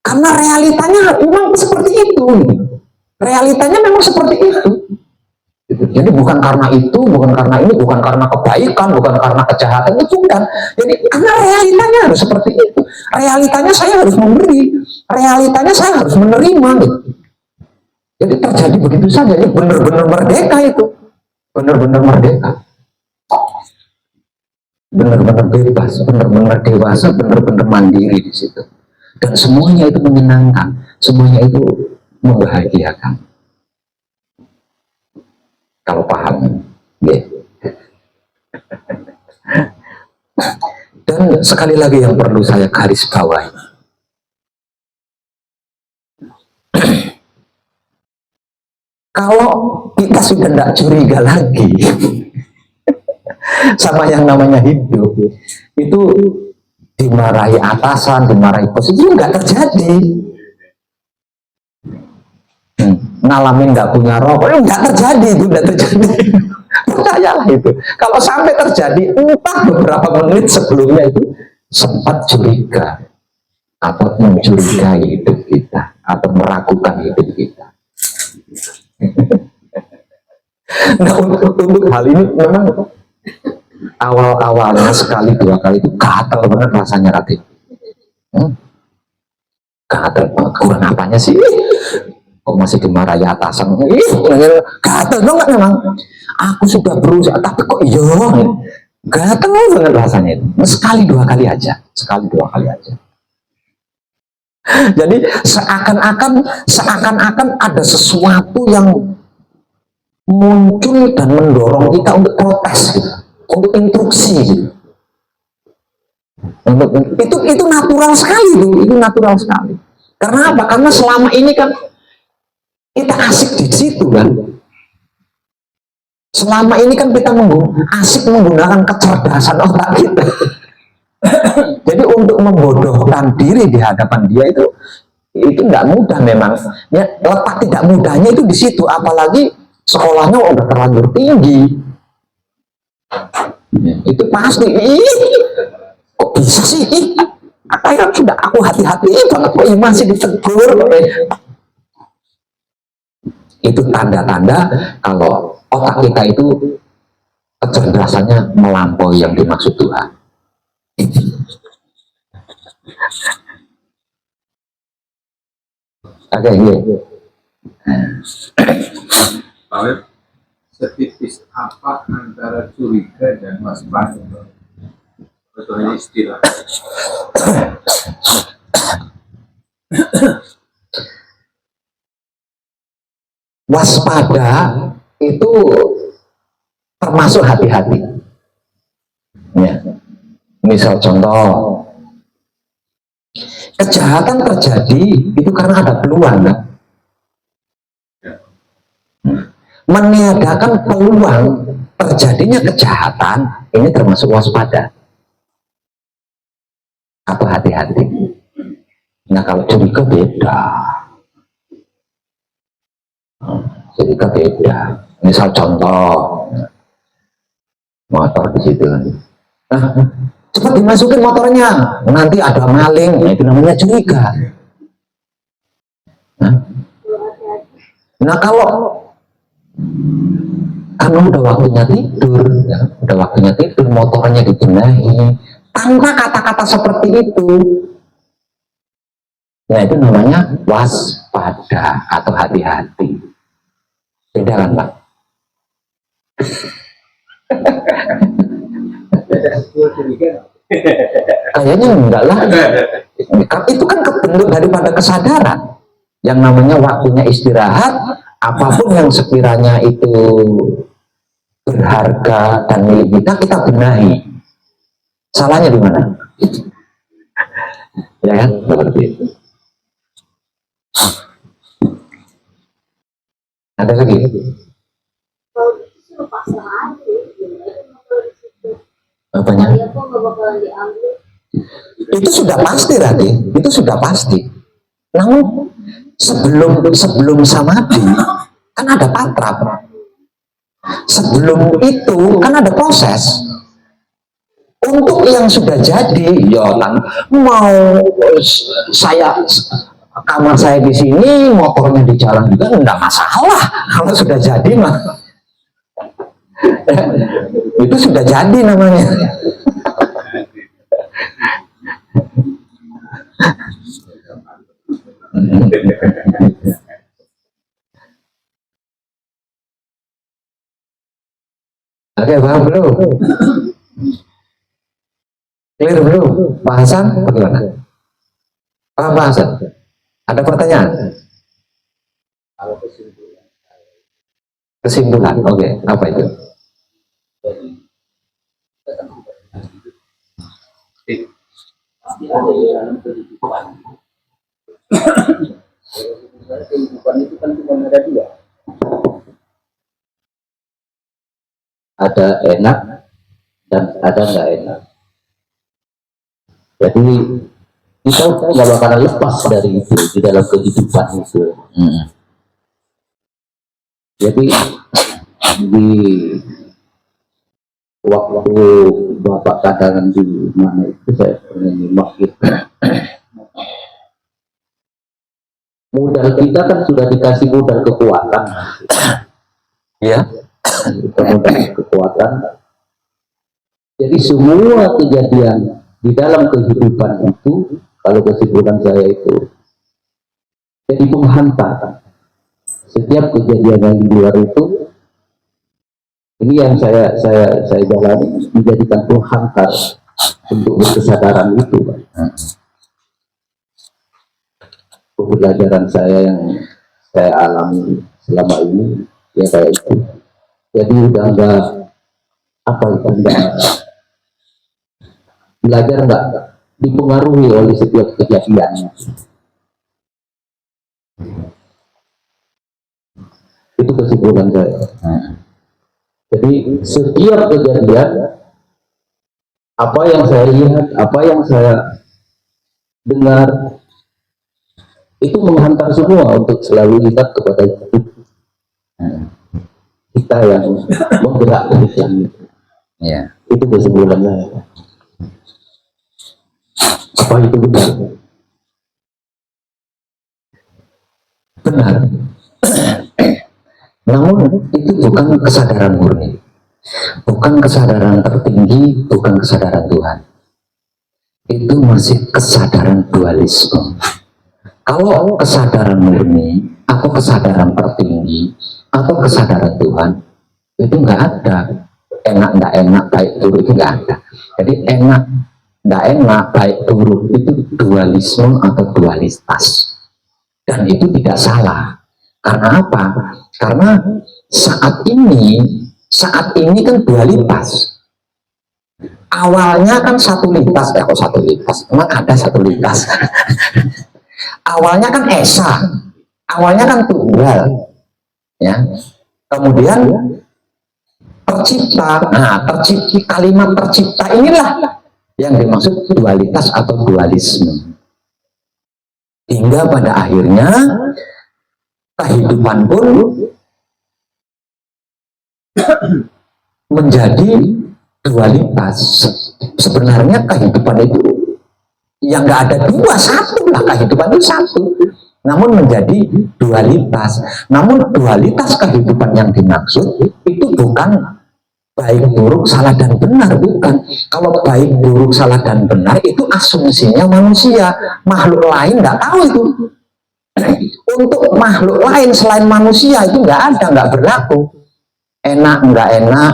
karena realitanya memang seperti itu. Realitanya memang seperti itu. Jadi bukan karena itu, bukan karena ini, bukan karena kebaikan, bukan karena kejahatan, itu bukan. Jadi karena realitanya harus seperti itu. Realitanya saya harus memberi, realitanya saya harus menerima. Gitu. Jadi terjadi begitu saja. Jadi benar-benar merdeka itu, benar-benar merdeka. benar-benar bebas, benar-benar dewasa, benar-benar mandiri di situ. Dan semuanya itu menyenangkan, semuanya itu membahagiakan. Kalau paham, ya. Dan sekali lagi yang perlu saya garis bawahi, kalau kita sudah tidak curiga lagi sama yang namanya hidup, itu dimarahi atasan, dimarahi bos, itu nggak terjadi. Ngalamin nggak punya rokok, nggak terjadi, itu nggak terjadi. Percayalah itu. Kalau sampai terjadi, entah beberapa menit sebelumnya itu sempat curiga atau mencurigai hidup kita atau meragukan hidup kita. Nah, untuk hal ini memang awal-awalnya sekali dua kali itu gatel banget rasanya, Raden. Gatel banget, kurang apanya sih? Kok masih dimarahi atasan? Gatel banget memang. Aku sudah berusaha, tapi kok iya? Gatel banget rasanya itu. Sekali dua kali aja, sekali dua kali aja. Jadi seakan-akan ada sesuatu yang muncul dan mendorong kita untuk protes, gitu, untuk instruksi. Gitu. Itu natural sekali, itu natural sekali. Karena apa? Karena selama ini kan kita asik di situ kan. Selama ini kan kita asik menggunakan kecerdasan otak kita. Jadi untuk membodohkan diri di hadapan dia itu nggak mudah memang. Ya, letak tidak mudahnya itu di situ. Apalagi sekolahnya udah terlanjur tinggi. Ya, itu pasti. Kok bisa sih? Apa yang sudah aku hati-hati banget kok masih ditegur? Itu tanda-tanda kalau otak kita itu kecerdasannya melampaui yang dimaksud Tuhan. Oke, iya. Pak, setipis apa antara curiga dan waspada? Betulnya istilah. Waspada itu termasuk hati-hati. Ya. Misal contoh, kejahatan terjadi itu karena ada peluang, kan? Meniadakan peluang terjadinya kejahatan ini termasuk waspada atau hati-hati. Nah, kalau curiga beda. Curiga beda. Misal contoh, motor di situ. Nah, cepat dimasukin motornya, nanti ada maling. Nah, itu namanya curiga. Nah, kalau karena udah waktunya tidur, ya, udah waktunya tidur, motornya dibenahi tanpa kata-kata seperti itu. Nah, itu namanya waspada atau hati-hati. Beda kan, Pak? Kayaknya enggak lah. Itu kan bentuk daripada kesadaran. Yang namanya waktunya istirahat, apapun yang sekiranya itu berharga dan milik kita benahi. Salahnya di mana? Ya kan? Seperti itu. Ada lagi? Apanya? Itu sudah pasti, Raden. Itu sudah pasti. Namun sebelum samadhi kan ada patrap. Sebelum itu kan ada proses. Untuk yang sudah jadi, ya kan mau kamar saya di sini, motornya di jalan juga enggak masalah. Kalau sudah jadi mah itu sudah jadi namanya. Oke, paham belum? Clear belum? Bahasan bagaimana? Paham bahasan? Ada pertanyaan? Kalau kesimpulan Kesimpulan, oke. Apa itu? jadi kita kan pasti ada di dalam kehidupan. Kehidupan itu kan cuma ada dua. Ada enak dan ada nggak enak. Jadi kita nggak bakalan lepas dari itu di dalam kehidupan itu. Jadi di waktu Bapak katakan di mana itu saya pernah nyimak gitu. Modal kita kan sudah dikasih modal kekuatan. Ya. Kita modal kekuatan. Jadi semua kejadian di dalam kehidupan itu, kalau kesimpulan saya itu, jadi penghantar. Setiap kejadian yang di luar itu, ini yang saya jalani menjadikan penghantar untuk kesadaran itu, Pak. Pembelajaran saya yang saya alami selama ini ya kayak itu. Jadi udah enggak belajar enggak dipengaruhi oleh setiap kejadian. Itu kesimpulan saya. Jadi setiap kejadian, apa yang saya lihat, apa yang saya dengar, itu menghantar semua untuk selalu ingat kepada hidup kita yang menggerak demikian. Ya. Itu kesimpulan saya. Apa itu benar? Benar. Namun itu bukan kesadaran murni, bukan kesadaran tertinggi, bukan kesadaran Tuhan. Itu masih kesadaran dualisme. Kalau kesadaran murni atau kesadaran tertinggi atau kesadaran Tuhan, itu nggak ada enak nggak enak, baik buruk, itu nggak ada. Jadi enak nggak enak, baik buruk itu dualisme atau dualitas, dan itu tidak salah. Karena apa? Karena saat ini kan dualitas. Awalnya kan satu lintas, kok satu lintas? Emang ada satu lintas? Awalnya kan esa, awalnya kan tunggal, ya. Kemudian tercipta. Nah, kalimat tercipta inilah yang dimaksud dualitas atau dualisme. Hingga pada akhirnya kehidupan pun menjadi dualitas. Sebenarnya kehidupan itu yang nggak ada dua, satu lah, kehidupan itu satu, namun menjadi dualitas. Namun dualitas kehidupan yang dimaksud itu bukan baik buruk, salah dan benar, bukan. Kalau baik buruk, salah dan benar itu asumsinya manusia. Makhluk lain nggak tahu itu. Untuk makhluk lain selain manusia itu nggak ada, nggak berlaku. Enak, nggak enak,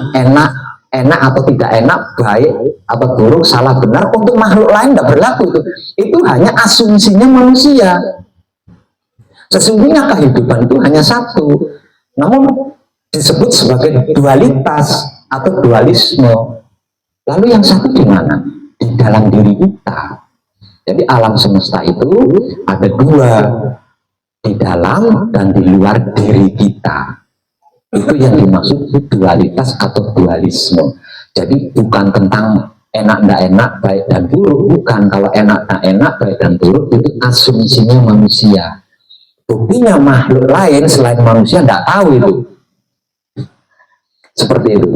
enak atau tidak enak, baik atau buruk, salah benar, untuk makhluk lain nggak berlaku itu. Itu hanya asumsinya manusia. Sesungguhnya kehidupan itu hanya satu, namun disebut sebagai dualitas atau dualisme. Lalu yang satu di mana? Di dalam diri kita. Jadi alam semesta itu ada dua, di dalam dan di luar diri kita. Itu yang dimaksud dualitas atau dualisme. Jadi bukan tentang enak nggak enak, baik dan buruk, bukan. Kalau enak nggak enak, baik dan buruk itu asumsinya manusia. Buktinya makhluk lain selain manusia nggak tahu itu. Seperti itu.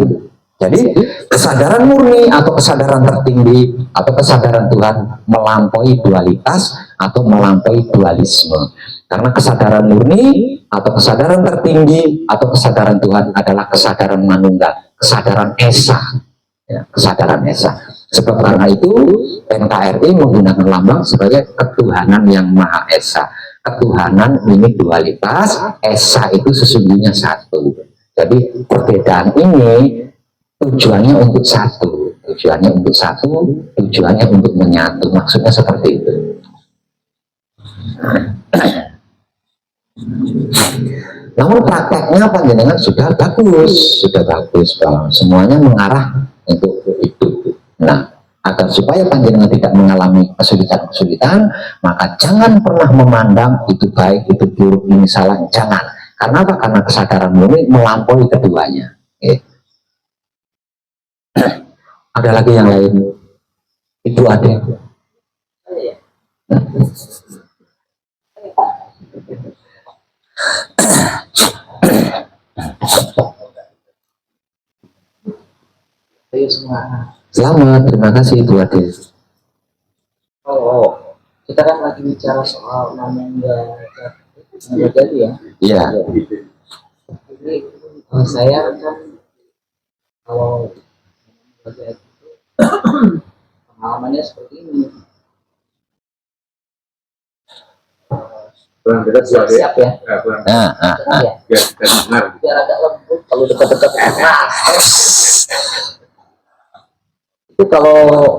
Jadi kesadaran murni atau kesadaran tertinggi atau kesadaran Tuhan melampaui dualitas atau melampaui dualisme. Karena kesadaran murni atau kesadaran tertinggi atau kesadaran Tuhan adalah kesadaran manunggal, kesadaran esa, ya, kesadaran esa. Sebab karena itu NKRI menggunakan lambang sebagai ketuhanan yang maha esa. Ketuhanan ini dualitas, esa itu sesungguhnya satu. Jadi perbedaan ini tujuannya untuk satu. tujuannya untuk satu, tujuannya untuk menyatu, maksudnya seperti itu. Namun prakteknya panjenengan sudah bagus Bang. Semuanya mengarah untuk itu. Nah, agar supaya panjenengan tidak mengalami kesulitan-kesulitan, maka jangan pernah memandang itu baik, itu buruk, ini salah, jangan. Karena apa? Karena kesadaran murni melampaui keduanya. Oke. Ada lagi yang lain? Itu ada. Ayo semua. Selamat, terima kasih Bu Ade. Oh, kita kan lagi bicara soal namanya jadi ya. Iya. Jadi saya kan kalau belajar itu pengalamannya seperti ini. Kurang dekat suara. Siap ya. Kurang Ya. biar kita dengar. Biar agak lembut kalau dekat-dekat keras. Itu kalau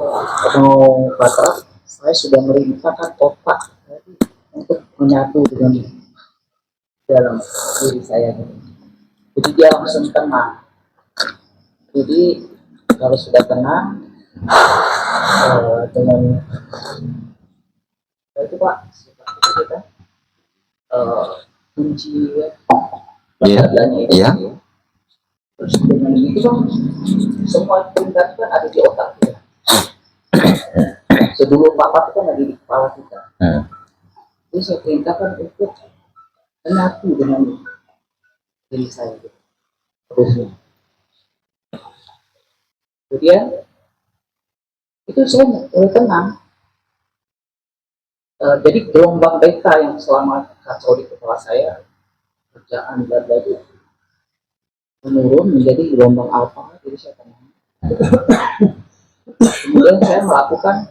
kata saya sudah merintahkan otak untuk menyatu dengan dalam diri saya. Jadi dia langsung tenang. Jadi kalau sudah tenang dengan itu Pak, seperti kita kunci bahagiannya itu. Iya. Terus dengan itu kan semua perintah kan ada di otak kita. Sebelum apa itu kan ada di kepala kita. Jadi saya perintahkan untuk menyatu dengan diri saya. Terus kemudian itu saya mulai tenang. Jadi gelombang beta yang selama kacau di kepala saya, kerjaan dan lain menurun menjadi gelombang alfa, jadi saya tenang. Kemudian saya melakukan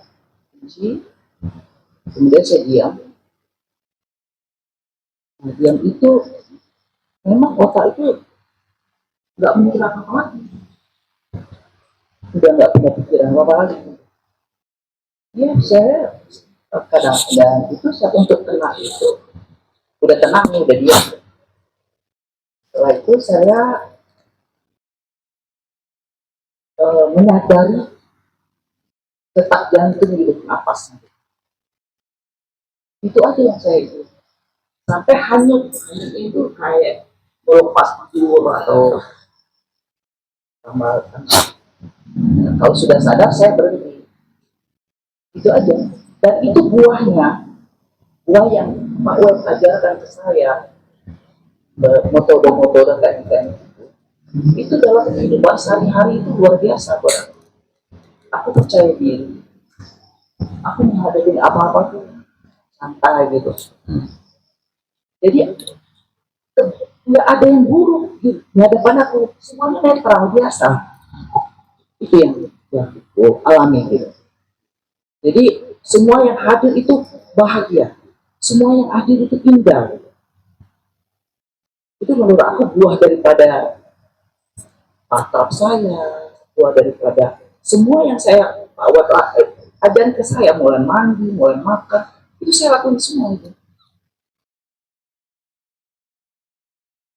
kunci, kemudian saya diam. Nah, diam itu memang otak itu nggak mikir apa-apa lagi, udah nggak punya pikiran apa lagi. Ya saya kadang-kadang itu saya untuk tenang itu udah tenang nih, udah diam. Setelah itu saya menyadari detak jantung hidup nafasnya. Itu aja yang saya itu sampai hanyut itu kayak melepas tidur atau tambah. Kalau sudah sadar saya berhenti. Itu aja. Dan itu buah yang Pak Web ajarkan ke saya, metode-metode teknik itu dalam kehidupan sehari-hari itu luar biasa buat aku. Aku percaya diri, aku menghadapi apa-apa tuh santai gitu. Jadi nggak ada yang buruk di hadapan aku, semuanya netral biasa. Itu yang aku alami gitu. Jadi semua yang hadir itu bahagia, semua yang hadir itu indah. Itu menurut aku buah daripada atrap saya, buah daripada semua yang saya bawa ajaran ke saya, mulai mandi, mulai makan, itu saya lakukan semua itu.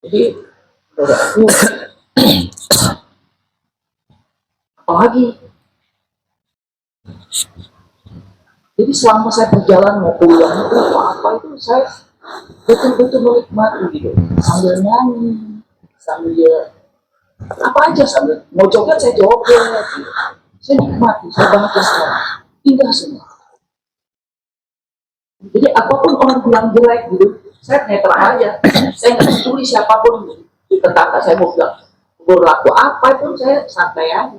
Jadi menurut aku apalagi. Jadi selama saya berjalan mau pulang itu apa itu saya betul-betul menikmati gitu, sambil nyanyi, sambil apa aja, sambil mau joget saya joget gitu. Saya nikmati, saya bahagia sekali, indah semua. Jadi apapun orang bilang jelek gitu, saya netral aja, saya nggak peduli siapapun di tetangga saya mau bilang berlaku apa pun saya santai aja.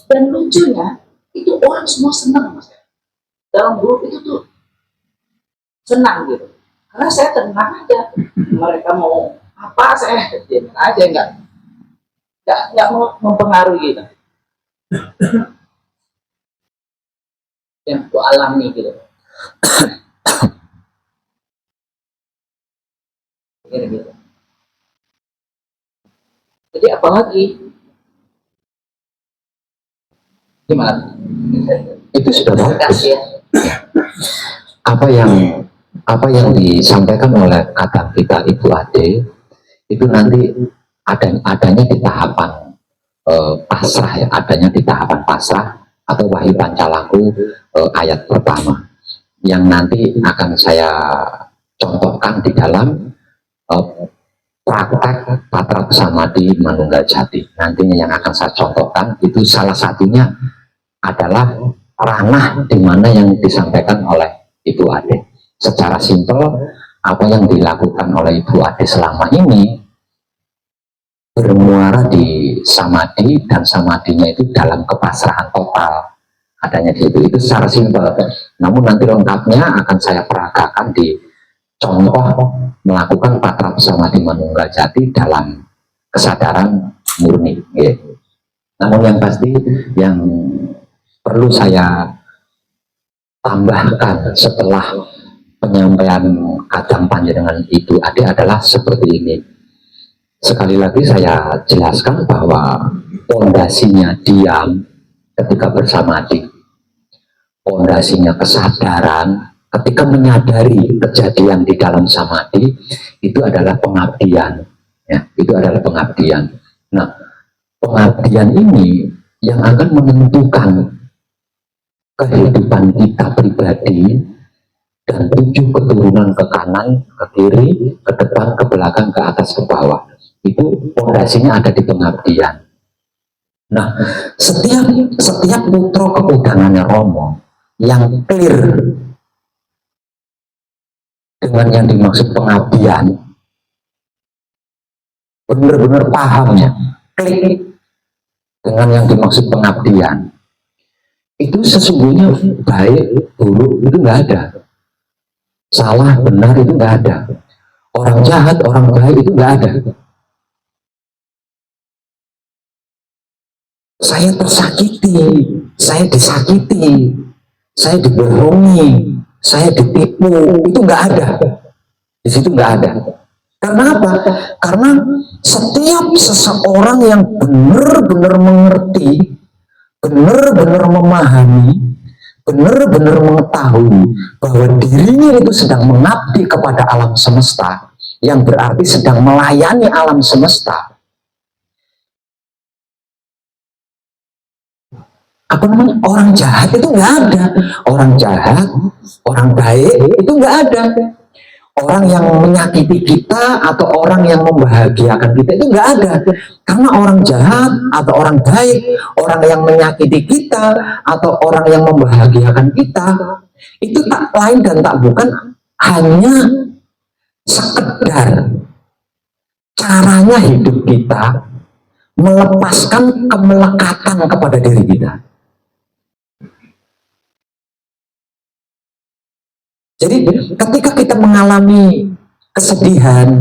Dan lucunya itu orang semua senang sama saya. Dalam grup itu tuh senang gitu, karena saya tenang aja. Mereka mau apa saya diamin aja, nggak mau mempengaruhi gitu. Yang aku alami gitu. Gitu. Jadi apalagi Gimana? Itu sudah bagus. Kasih ya. Apa yang disampaikan oleh kata kita Ibu Ade itu nanti adanya di tahapan pasrah ya, adanya di tahapan pasrah atau Wahyu Pancalaku ayat pertama yang nanti akan saya contohkan di dalam praktek Patra Samadhi Manunggal Jati. Nantinya yang akan saya contohkan itu salah satunya adalah ranah di mana yang disampaikan oleh Ibu Ade. Secara simpel, apa yang dilakukan oleh Ibu Ade selama ini bermuara di samadhi, dan samadhinya itu dalam kepasrahan total. Adanya di itu secara simpel. Namun nanti lengkapnya akan saya peragakan di contoh melakukan Patra Samadhi Manunggal Jati dalam kesadaran murni. Namun yang pasti yang perlu saya tambahkan setelah penyampaian kadang panjenengan Ibu Ade adalah seperti ini. Sekali lagi saya jelaskan bahwa pondasinya diam ketika bersamadhi, pondasinya kesadaran ketika menyadari kejadian di dalam samadhi, itu adalah pengabdian, ya, itu adalah pengabdian. Nah, pengabdian ini yang akan menentukan kehidupan kita pribadi dan 7 keturunan ke kanan, ke kiri, ke depan, ke belakang, ke atas, ke bawah. Itu pondasinya ada di pengabdian. Nah, setiap putra keudangannya Romo yang clear dengan yang dimaksud pengabdian, benar-benar pahamnya, klik dengan yang dimaksud pengabdian, itu sesungguhnya baik, buruk itu nggak ada. Salah, benar itu nggak ada. Orang jahat, orang baik itu nggak ada. Saya tersakiti, saya disakiti, saya dibohongi, saya ditipu, itu nggak ada. Di situ nggak ada. Karena apa? Karena setiap seseorang yang benar-benar mengerti, benar-benar memahami, benar-benar mengetahui bahwa dirinya itu sedang mengabdi kepada alam semesta, yang berarti sedang melayani alam semesta. Apa namanya? Orang jahat itu nggak ada. Orang jahat, orang baik itu nggak ada. Orang yang menyakiti kita atau orang yang membahagiakan kita itu nggak ada. Karena orang jahat atau orang baik, orang yang menyakiti kita atau orang yang membahagiakan kita, itu tak lain dan tak bukan hanya sekedar caranya hidup kita melepaskan kemelekatan kepada diri kita. Jadi ketika kita mengalami kesedihan,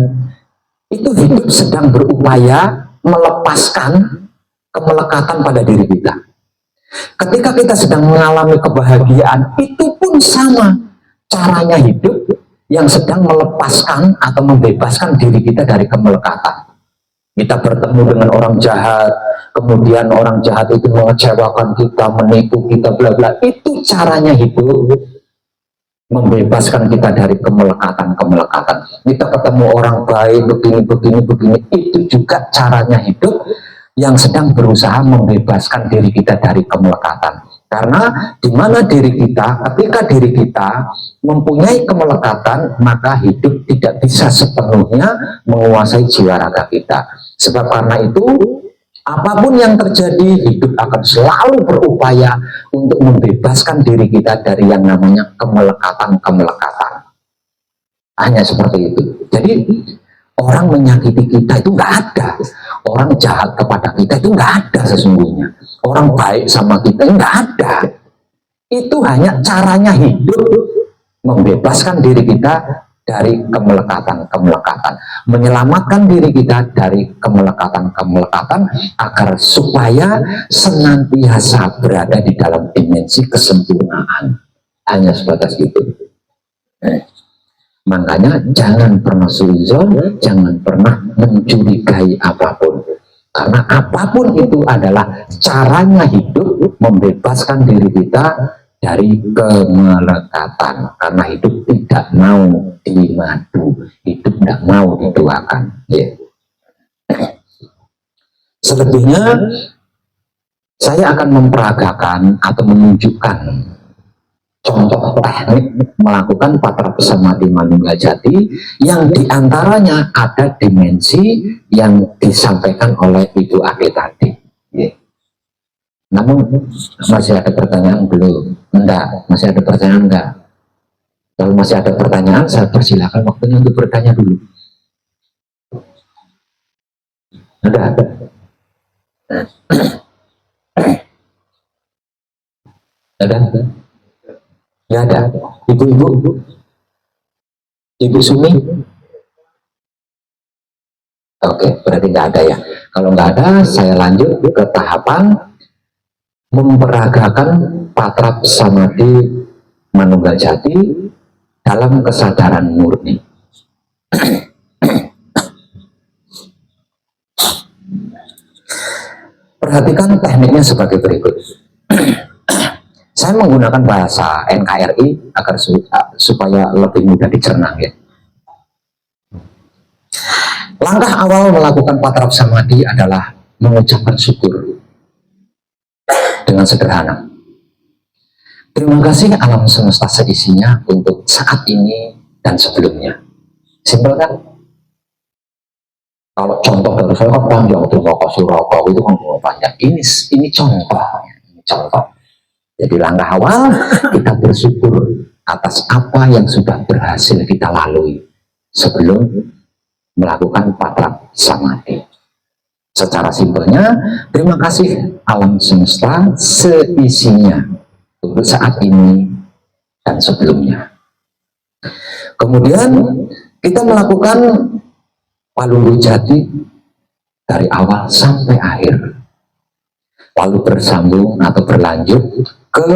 itu hidup sedang berupaya melepaskan kemelekatan pada diri kita. Ketika kita sedang mengalami kebahagiaan, itu pun sama caranya hidup yang sedang melepaskan atau membebaskan diri kita dari kemelekatan. Kita bertemu dengan orang jahat, kemudian orang jahat itu mengecewakan kita, menipu kita, bla bla. Itu caranya hidup membebaskan kita dari kemelekatan-kemelekatan. Kita ketemu orang baik, begini, itu juga caranya hidup yang sedang berusaha membebaskan diri kita dari kemelekatan. Karena di mana diri kita, ketika diri kita mempunyai kemelekatan, maka hidup tidak bisa sepenuhnya menguasai jiwa raga kita. Sebab karena itu, apapun yang terjadi, hidup akan selalu berupaya untuk membebaskan diri kita dari yang namanya kemelekatan-kemelekatan. Hanya seperti itu. Jadi orang menyakiti kita itu nggak ada. Orang jahat kepada kita itu nggak ada sesungguhnya. Orang baik sama kita nggak ada. Itu hanya caranya hidup membebaskan diri kita dari kemelekatan-kemelekatan, menyelamatkan diri kita dari kemelekatan-kemelekatan agar supaya senantiasa berada di dalam dimensi kesempurnaan. Hanya sebatas itu. Makanya jangan pernah suuzon, jangan pernah mencurigai apapun, karena apapun itu adalah caranya hidup membebaskan diri kita dari kemelekatan, karena hidup tidak mau dimadu, hidup tidak mau dituakan. Ya. Selebihnya saya akan memperagakan atau menunjukkan contoh teknik melakukan patra samadhi manunggal jati yang diantaranya ada dimensi yang disampaikan oleh Ibu Ade tadi. Yeah. Namun masih ada pertanyaan belum? Enggak, masih ada pertanyaan enggak? Kalau masih ada pertanyaan, saya persilakan waktunya untuk bertanya dulu. Ada. Ada? Ya ada. Ibu-ibu? Ibu Sumi? Oke, berarti nggak ada ya. Kalau nggak ada, saya lanjut ke tahapan memperagakan patra samadhi manunggal jati dalam kesadaran murni. Perhatikan tekniknya sebagai berikut. Saya menggunakan bahasa NKRI agar supaya lebih mudah dicerna ya. Langkah awal melakukan patra samadhi adalah mengucapkan syukur dengan sederhana. Terima kasih alam semesta seisinya untuk saat ini dan sebelumnya. Simpel kan? Kalau contoh dari saya kan panjang, terima kasih rokok itu kan panjang. Ini contoh. Jadi langkah awal kita bersyukur atas apa yang sudah berhasil kita lalui sebelum melakukan patra samadhi. Secara simpelnya, terima kasih alam semesta seisinya untuk saat ini dan sebelumnya. Kemudian kita melakukan palunggu jati dari awal sampai akhir, lalu bersambung atau berlanjut ke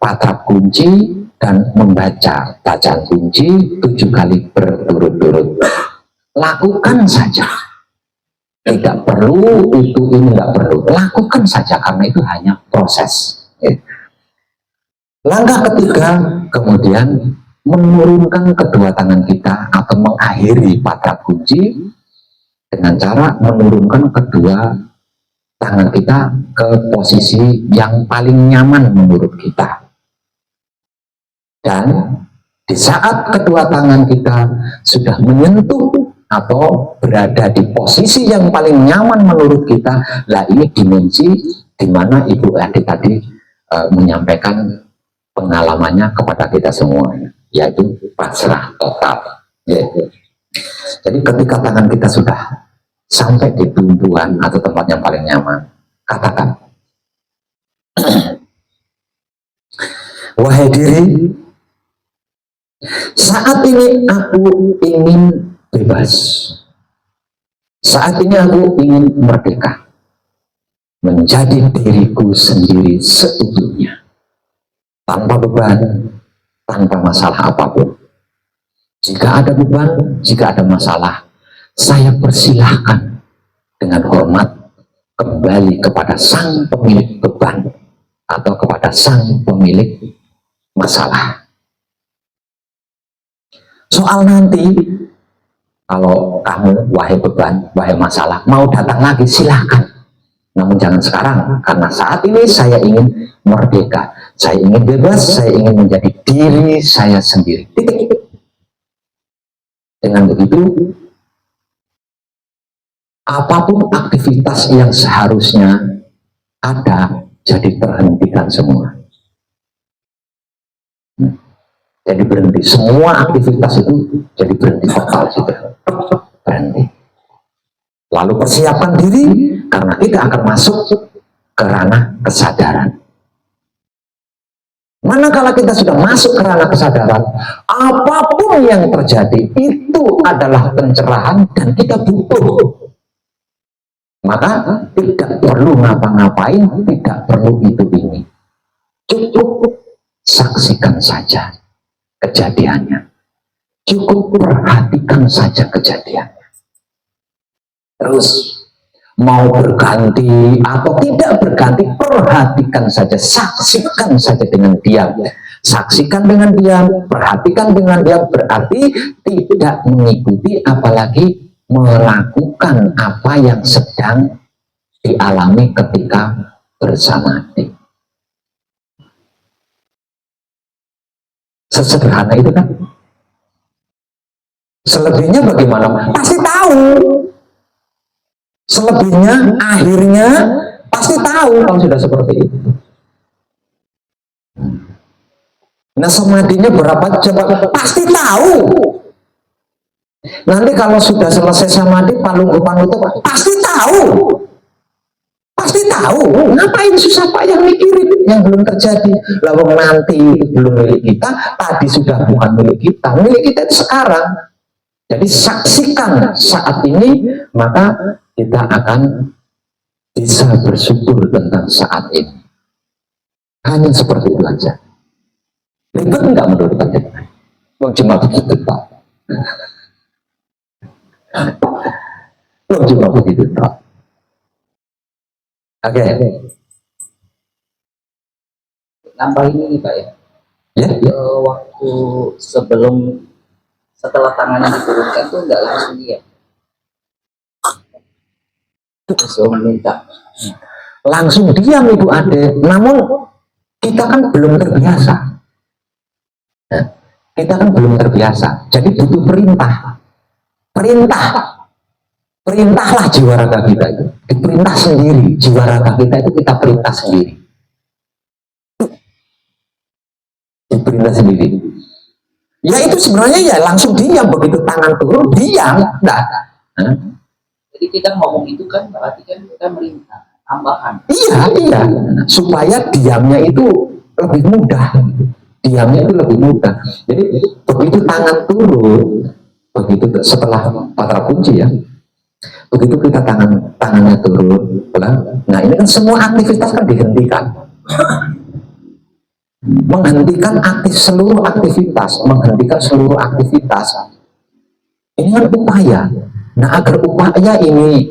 patra kunci dan membaca bacaan kunci 7 kali berturut-turut. Lakukan saja, tidak perlu ini nggak perlu, lakukan saja karena itu hanya proses. Langkah ketiga, kemudian menurunkan kedua tangan kita atau mengakhiri patra kunci dengan cara menurunkan kedua tangan kita ke posisi yang paling nyaman menurut kita. Dan di saat kedua tangan kita sudah menyentuh atau berada di posisi yang paling nyaman menurut kita, lah ini dimensi di mana Ibu Ade tadi menyampaikan pengalamannya kepada kita semuanya, yaitu pasrah total. Jadi ketika tangan kita sudah sampai di tumpuan atau tempat yang paling nyaman, katakan, wahai diri, saat ini aku ingin bebas. Saat ini aku ingin merdeka, menjadi diriku sendiri seutuhnya, tanpa beban, tanpa masalah apapun. Jika ada beban, jika ada masalah, saya persilahkan dengan hormat kembali kepada sang pemilik beban atau kepada sang pemilik masalah. Soal nanti, kalau kamu, wahai beban, wahai masalah, mau datang lagi, silahkan. Namun jangan sekarang, karena saat ini saya ingin merdeka, saya ingin bebas, saya ingin menjadi diri saya sendiri. Dengan begitu, apapun aktivitas yang seharusnya ada, jadi terhentikan semua. Jadi berhenti, semua aktivitas itu jadi berhenti total, berhenti. Lalu persiapkan diri, karena kita akan masuk ke ranah kesadaran. Manakala kita sudah masuk ke ranah kesadaran, apapun yang terjadi itu adalah pencerahan dan kita butuh. Maka tidak perlu ngapa-ngapain, tidak perlu itu ini. Cukup saksikan saja kejadiannya. Cukup perhatikan saja kejadiannya. Terus mau berganti atau tidak berganti, perhatikan saja, saksikan saja dengan diam. Saksikan dengan diam, perhatikan dengan diam, berarti tidak mengikuti apalagi melakukan apa yang sedang dialami ketika bersamadhi. Sesederhana itu kan. Selebihnya bagaimana? Pasti tahu. Selebihnya, akhirnya pasti tahu kalau sudah seperti itu. Nah, samadhinya berapa jam? Pasti tahu. Nanti kalau sudah selesai samadhi, palung-palung itu pasti tahu. Pasti tahu. Ngapain susah payah mikirin yang belum terjadi? Lalu nanti itu belum milik kita, tadi sudah bukan milik kita. Milik kita itu sekarang. Jadi saksikan saat ini, maka kita akan bisa bersyukur tentang saat ini. Hanya seperti itu aja. Ribet enggak menurut Anda? Cuma begitu Pak. Cuma begitu Pak. Oke. Nambah ini Pak ya. Ya, ya. Waktu setelah tangannya diturunkan tuh nggak langsung dia. Langsung minta. Langsung diam Ibu Ade. Namun kita kan belum terbiasa. Nah, kita kan belum terbiasa. Jadi butuh perintah. Perintahlah jiwa raga kita itu. Diperintah sendiri. Jiwa raga kita itu kita perintah sendiri. Diperintah sendiri. Ya itu sebenarnya ya langsung diam, begitu tangan turun diam. Nah. Jadi kita ngomong itu kan berarti kan kita merintah tambahan. Iya. Supaya diamnya itu lebih mudah. Diamnya itu lebih mudah. Jadi begitu tangan turun, begitu setelah patra kunci ya, begitu kita tangannya turun, nah ini kan semua aktivitas kan dihentikan. Menghentikan seluruh aktivitas. Ini kan upaya. Nah, agar upaya ini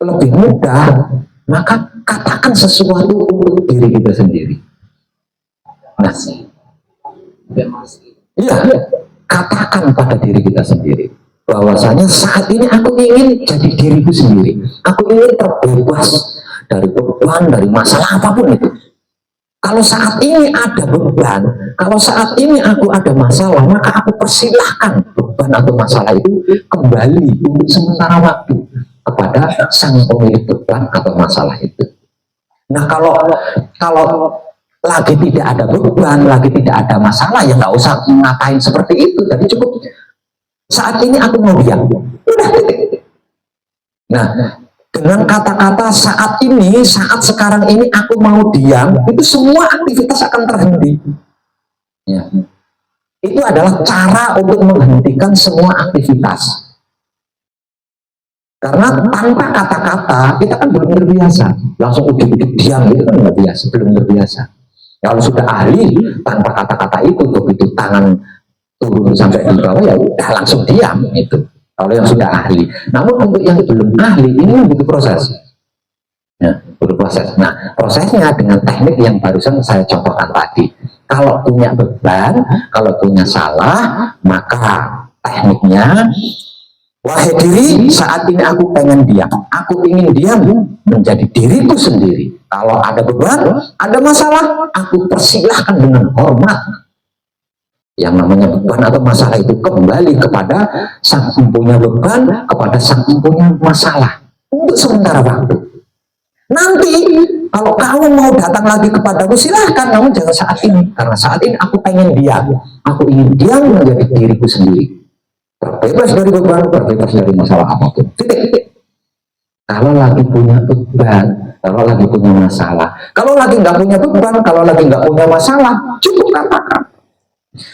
lebih mudah, maka katakan sesuatu untuk diri kita sendiri. Nah, iya, katakan pada diri kita sendiri bahwasanya saat ini aku ingin jadi diriku sendiri. Aku ingin terbebas dari beban, dari masalah apapun itu. Kalau saat ini ada beban, kalau saat ini aku ada masalah, maka aku persilahkan beban atau masalah itu kembali untuk sementara waktu kepada sang pemilik beban atau masalah itu. Nah, kalau lagi tidak ada beban, lagi tidak ada masalah, ya nggak usah ngapain seperti itu. Jadi cukup saat ini aku mau diam. Udah. Nah, dengan kata-kata saat ini, saat sekarang ini aku mau diam, itu semua aktivitas akan terhenti. Ya. Itu adalah cara untuk menghentikan semua aktivitas. Karena tanpa kata-kata kita kan belum terbiasa. Langsung ujuk-ujuk diam itu kan nggak biasa, belum terbiasa. Kalau sudah ahli tanpa kata-kata itu, begitu tangan turun sampai di bawah ya udah langsung diam itu. Kalau yang sudah ahli. Namun untuk yang belum ahli ini butuh proses. Ya, butuh proses. Nah, prosesnya dengan teknik yang barusan saya contohkan tadi. Kalau punya beban, kalau punya salah, maka tekniknya, wahai diri, saat ini aku pengen diam. Aku ingin diam menjadi diriku sendiri. Kalau ada beban, ada masalah, aku persilahkan dengan hormat. Yang namanya beban atau masalah itu kembali kepada sang empunya beban, kepada sang empunya masalah untuk sementara waktu. Nanti kalau kamu mau datang lagi kepadaku, silahkan, namun jangan saat ini, karena saat ini aku pengen diam. Aku ingin diam menjadi diriku sendiri, terbebas dari beban, terbebas dari masalah apapun. Titik. Kalau lagi punya beban, kalau lagi punya masalah, kalau lagi nggak punya beban, kalau lagi nggak punya masalah, cukup katakan,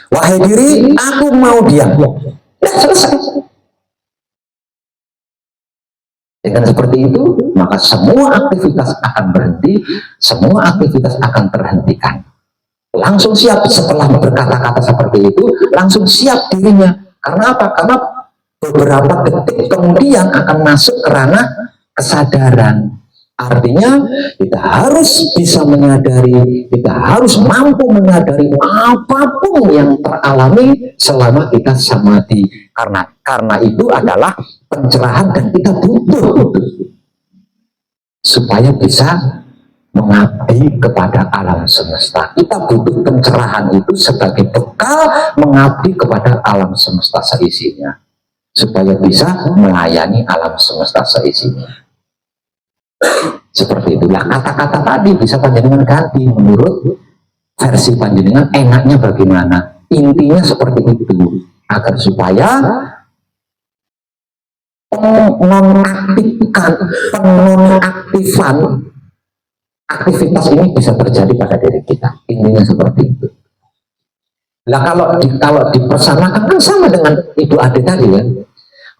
wahai diri, aku mau diam. Nah, selesai. Dengan seperti itu, maka semua aktivitas akan berhenti, semua aktivitas akan terhentikan. Langsung siap setelah berkata-kata seperti itu, langsung siap dirinya. Karena apa? Karena beberapa detik kemudian akan masuk ke kesadaran. Artinya kita harus bisa menyadari, kita harus mampu menyadari apapun yang teralami selama kita samadhi. Karena itu adalah pencerahan dan kita butuh supaya bisa mengabdi kepada alam semesta. Kita butuh pencerahan itu sebagai bekal mengabdi kepada alam semesta seisinya, supaya bisa melayani alam semesta seisinya. Seperti itulah kata-kata tadi bisa panjenengan ganti menurut versi panjenengan enaknya bagaimana. Intinya seperti itu agar supaya penonaktifan aktivitas ini bisa terjadi pada diri kita. Intinya seperti itu. Nah kalau dipersamakan kan sama dengan Ibu Ade tadi ya.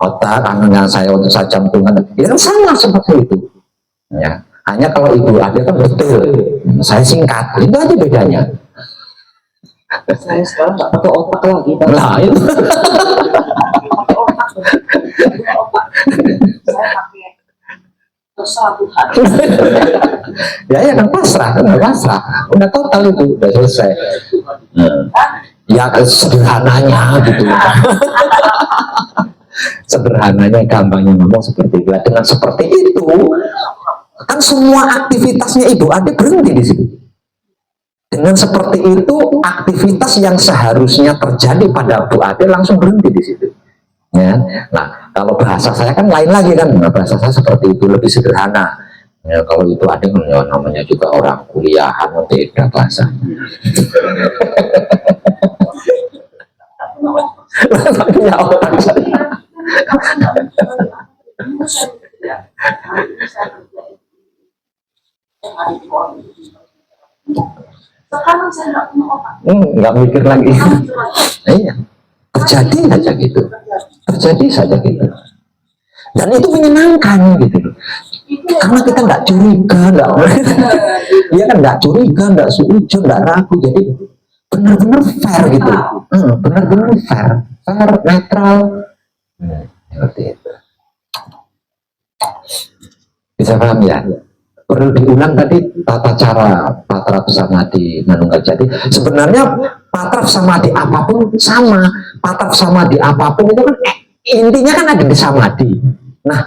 Otak, tangan saya untuk saya jantungan, ya sama seperti itu. Ya, hanya kalau Ibu Ade kan betul, saya singkat, itu aja bedanya. Saya sekarang nggak pakai otak lagi. Nah itu. Otak. Saya pakai kesalahan. Ya kan pasrah, udah total itu, udah selesai. Ya sederhananya gitu. Sederhananya, gampangnya ngomong seperti itu. Dengan seperti itu, kan semua aktivitasnya Ibu Ade berhenti di situ. Dengan seperti itu, aktivitas yang seharusnya terjadi pada Bu Ade langsung berhenti di situ. Ya. Nah, kalau bahasa saya kan lain lagi kan, nah, bahasa saya seperti itu, lebih sederhana. Ya, kalau itu ada ya, namanya juga orang kuliahan, beda bahasa. Ya, orang Sekarang saya nggak punya otak. nggak mikir lagi. Iya, terjadi saja gitu, terjadi saja gitu. Dan itu menyenangkan gitu, karena kita nggak curiga, ya kan nggak curiga, nggak suujon, nggak ragu, jadi benar-benar fair gitu, benar-benar fair, netral, seperti itu. Bisa paham ya? Perlu diulang tadi tata cara patrap samadhi manunggal jati. Sebenarnya patrap samadhi apapun sama, patrap samadhi apapun itu kan intinya kan ada di samadhi. Nah,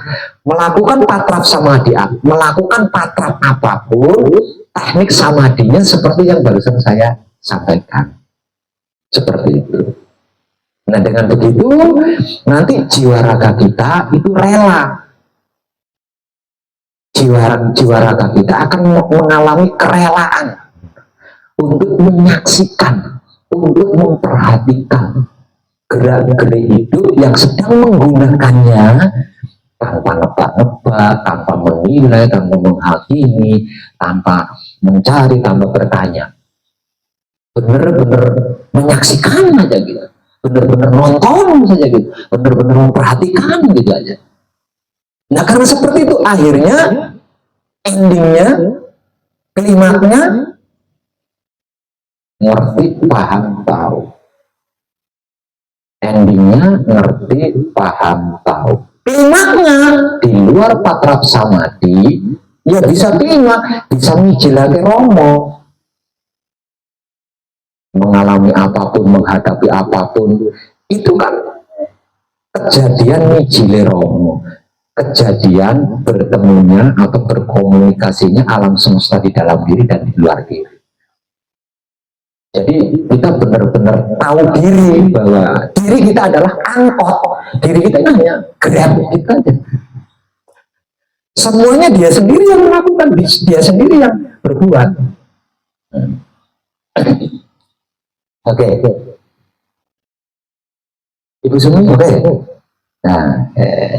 melakukan patrap samadhi, melakukan patrap apapun, teknik samadhinya seperti yang barusan saya sampaikan, seperti itu. Nah, dengan begitu nanti jiwa raga kita itu rela. Jiwa raga kita akan mengalami kerelaan untuk menyaksikan, untuk memperhatikan gerak-gerik hidup yang sedang menggunakannya tanpa nebak-nebak, tanpa menilai, tanpa menghakimi, tanpa mencari, tanpa bertanya. Benar-benar menyaksikan aja gitu, benar-benar nonton saja gitu, benar-benar memperhatikan gitu aja. Nah, karena seperti itu akhirnya endingnya, klimaknya ngerti, paham, tahu. Endingnya ngerti, paham, tahu. Klimaknya di luar patrap samadhi, ya bisa klimak, bisa mijilake romo. Mengalami apapun, menghadapi apapun, itu kan kejadian mijile romo. Kejadian bertemunya atau berkomunikasinya alam semesta di dalam diri dan di luar diri. Jadi kita benar-benar tahu diri bahwa diri kita adalah angkot, diri kita hanya grab kita aja. Semuanya dia sendiri yang melakukan, dia sendiri yang berbuat. Oke. Ibu semua, oke. Nah,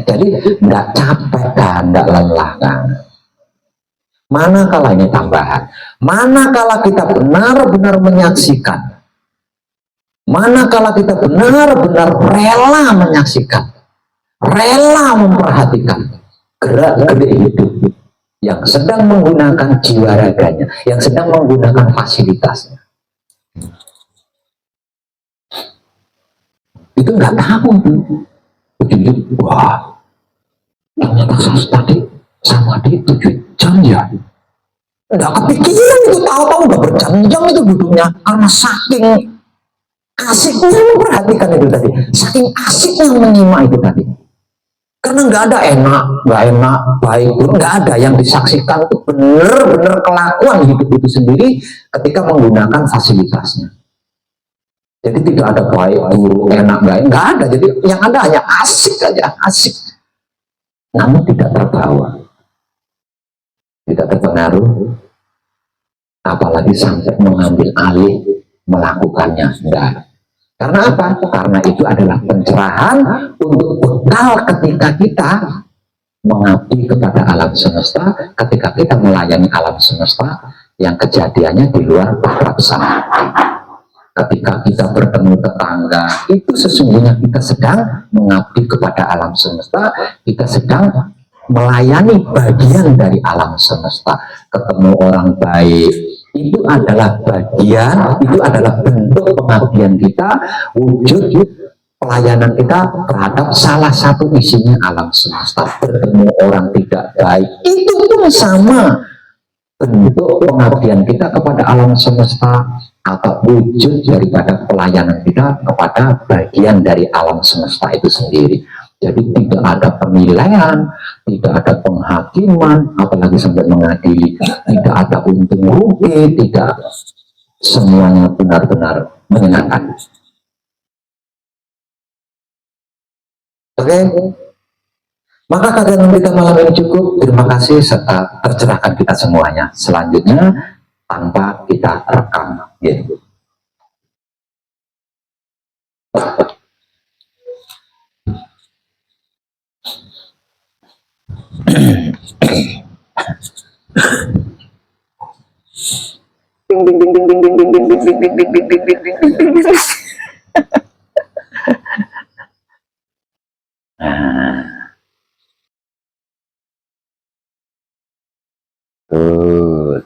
jadi nggak capek kan, nggak lelah kan. Manakala ini tambahan, manakala kita benar-benar menyaksikan, manakala kita benar-benar rela menyaksikan, rela memperhatikan gerak-gerik hidup yang sedang menggunakan jiwa raganya, yang sedang menggunakan fasilitasnya, itu nggak tahu tuh. Ujung-ujung, wah, ternyata tadi sama dia 7 jam ya. Nggak kepikiran itu, tahu-tahu udah berjam-jam itu duduknya karena saking asiknya memperhatikan itu tadi, saking asiknya menyimak itu tadi. Karena nggak ada enak, nggak enak, baik buruk, nggak ada. Yang disaksikan itu benar-benar kelakuan hidup itu sendiri ketika menggunakan fasilitasnya. Jadi tidak ada baik buruk, enak nggak ada. Jadi yang ada hanya asik aja, asik. Namun tidak terbawa, tidak terpengaruh, apalagi sampai mengambil alih melakukannya. Enggak. Karena apa? Karena itu adalah pencerahan untuk bekal ketika kita mengabdi kepada alam semesta, ketika kita melayani alam semesta yang kejadiannya di luar bakat sana. Ketika kita bertemu tetangga, itu sesungguhnya kita sedang mengabdi kepada alam semesta, kita sedang melayani bagian dari alam semesta. Ketemu orang baik, itu adalah bagian, itu adalah bentuk pengabdian kita, wujud pelayanan kita terhadap salah satu isinya alam semesta. Bertemu orang tidak baik, itu pun sama bentuk pengabdian kita kepada alam semesta atau wujud daripada pelayanan kita kepada bagian dari alam semesta itu sendiri. Jadi tidak ada penilaian, tidak ada penghakiman, apalagi sampai mengadili, tidak ada untung rugi, tidak, semuanya benar-benar menyenangkan. Oke, maka kajian kita malam ini cukup. Terima kasih serta tercerahkan kita semuanya. Selanjutnya tanpa kita rekam, gitu. Good.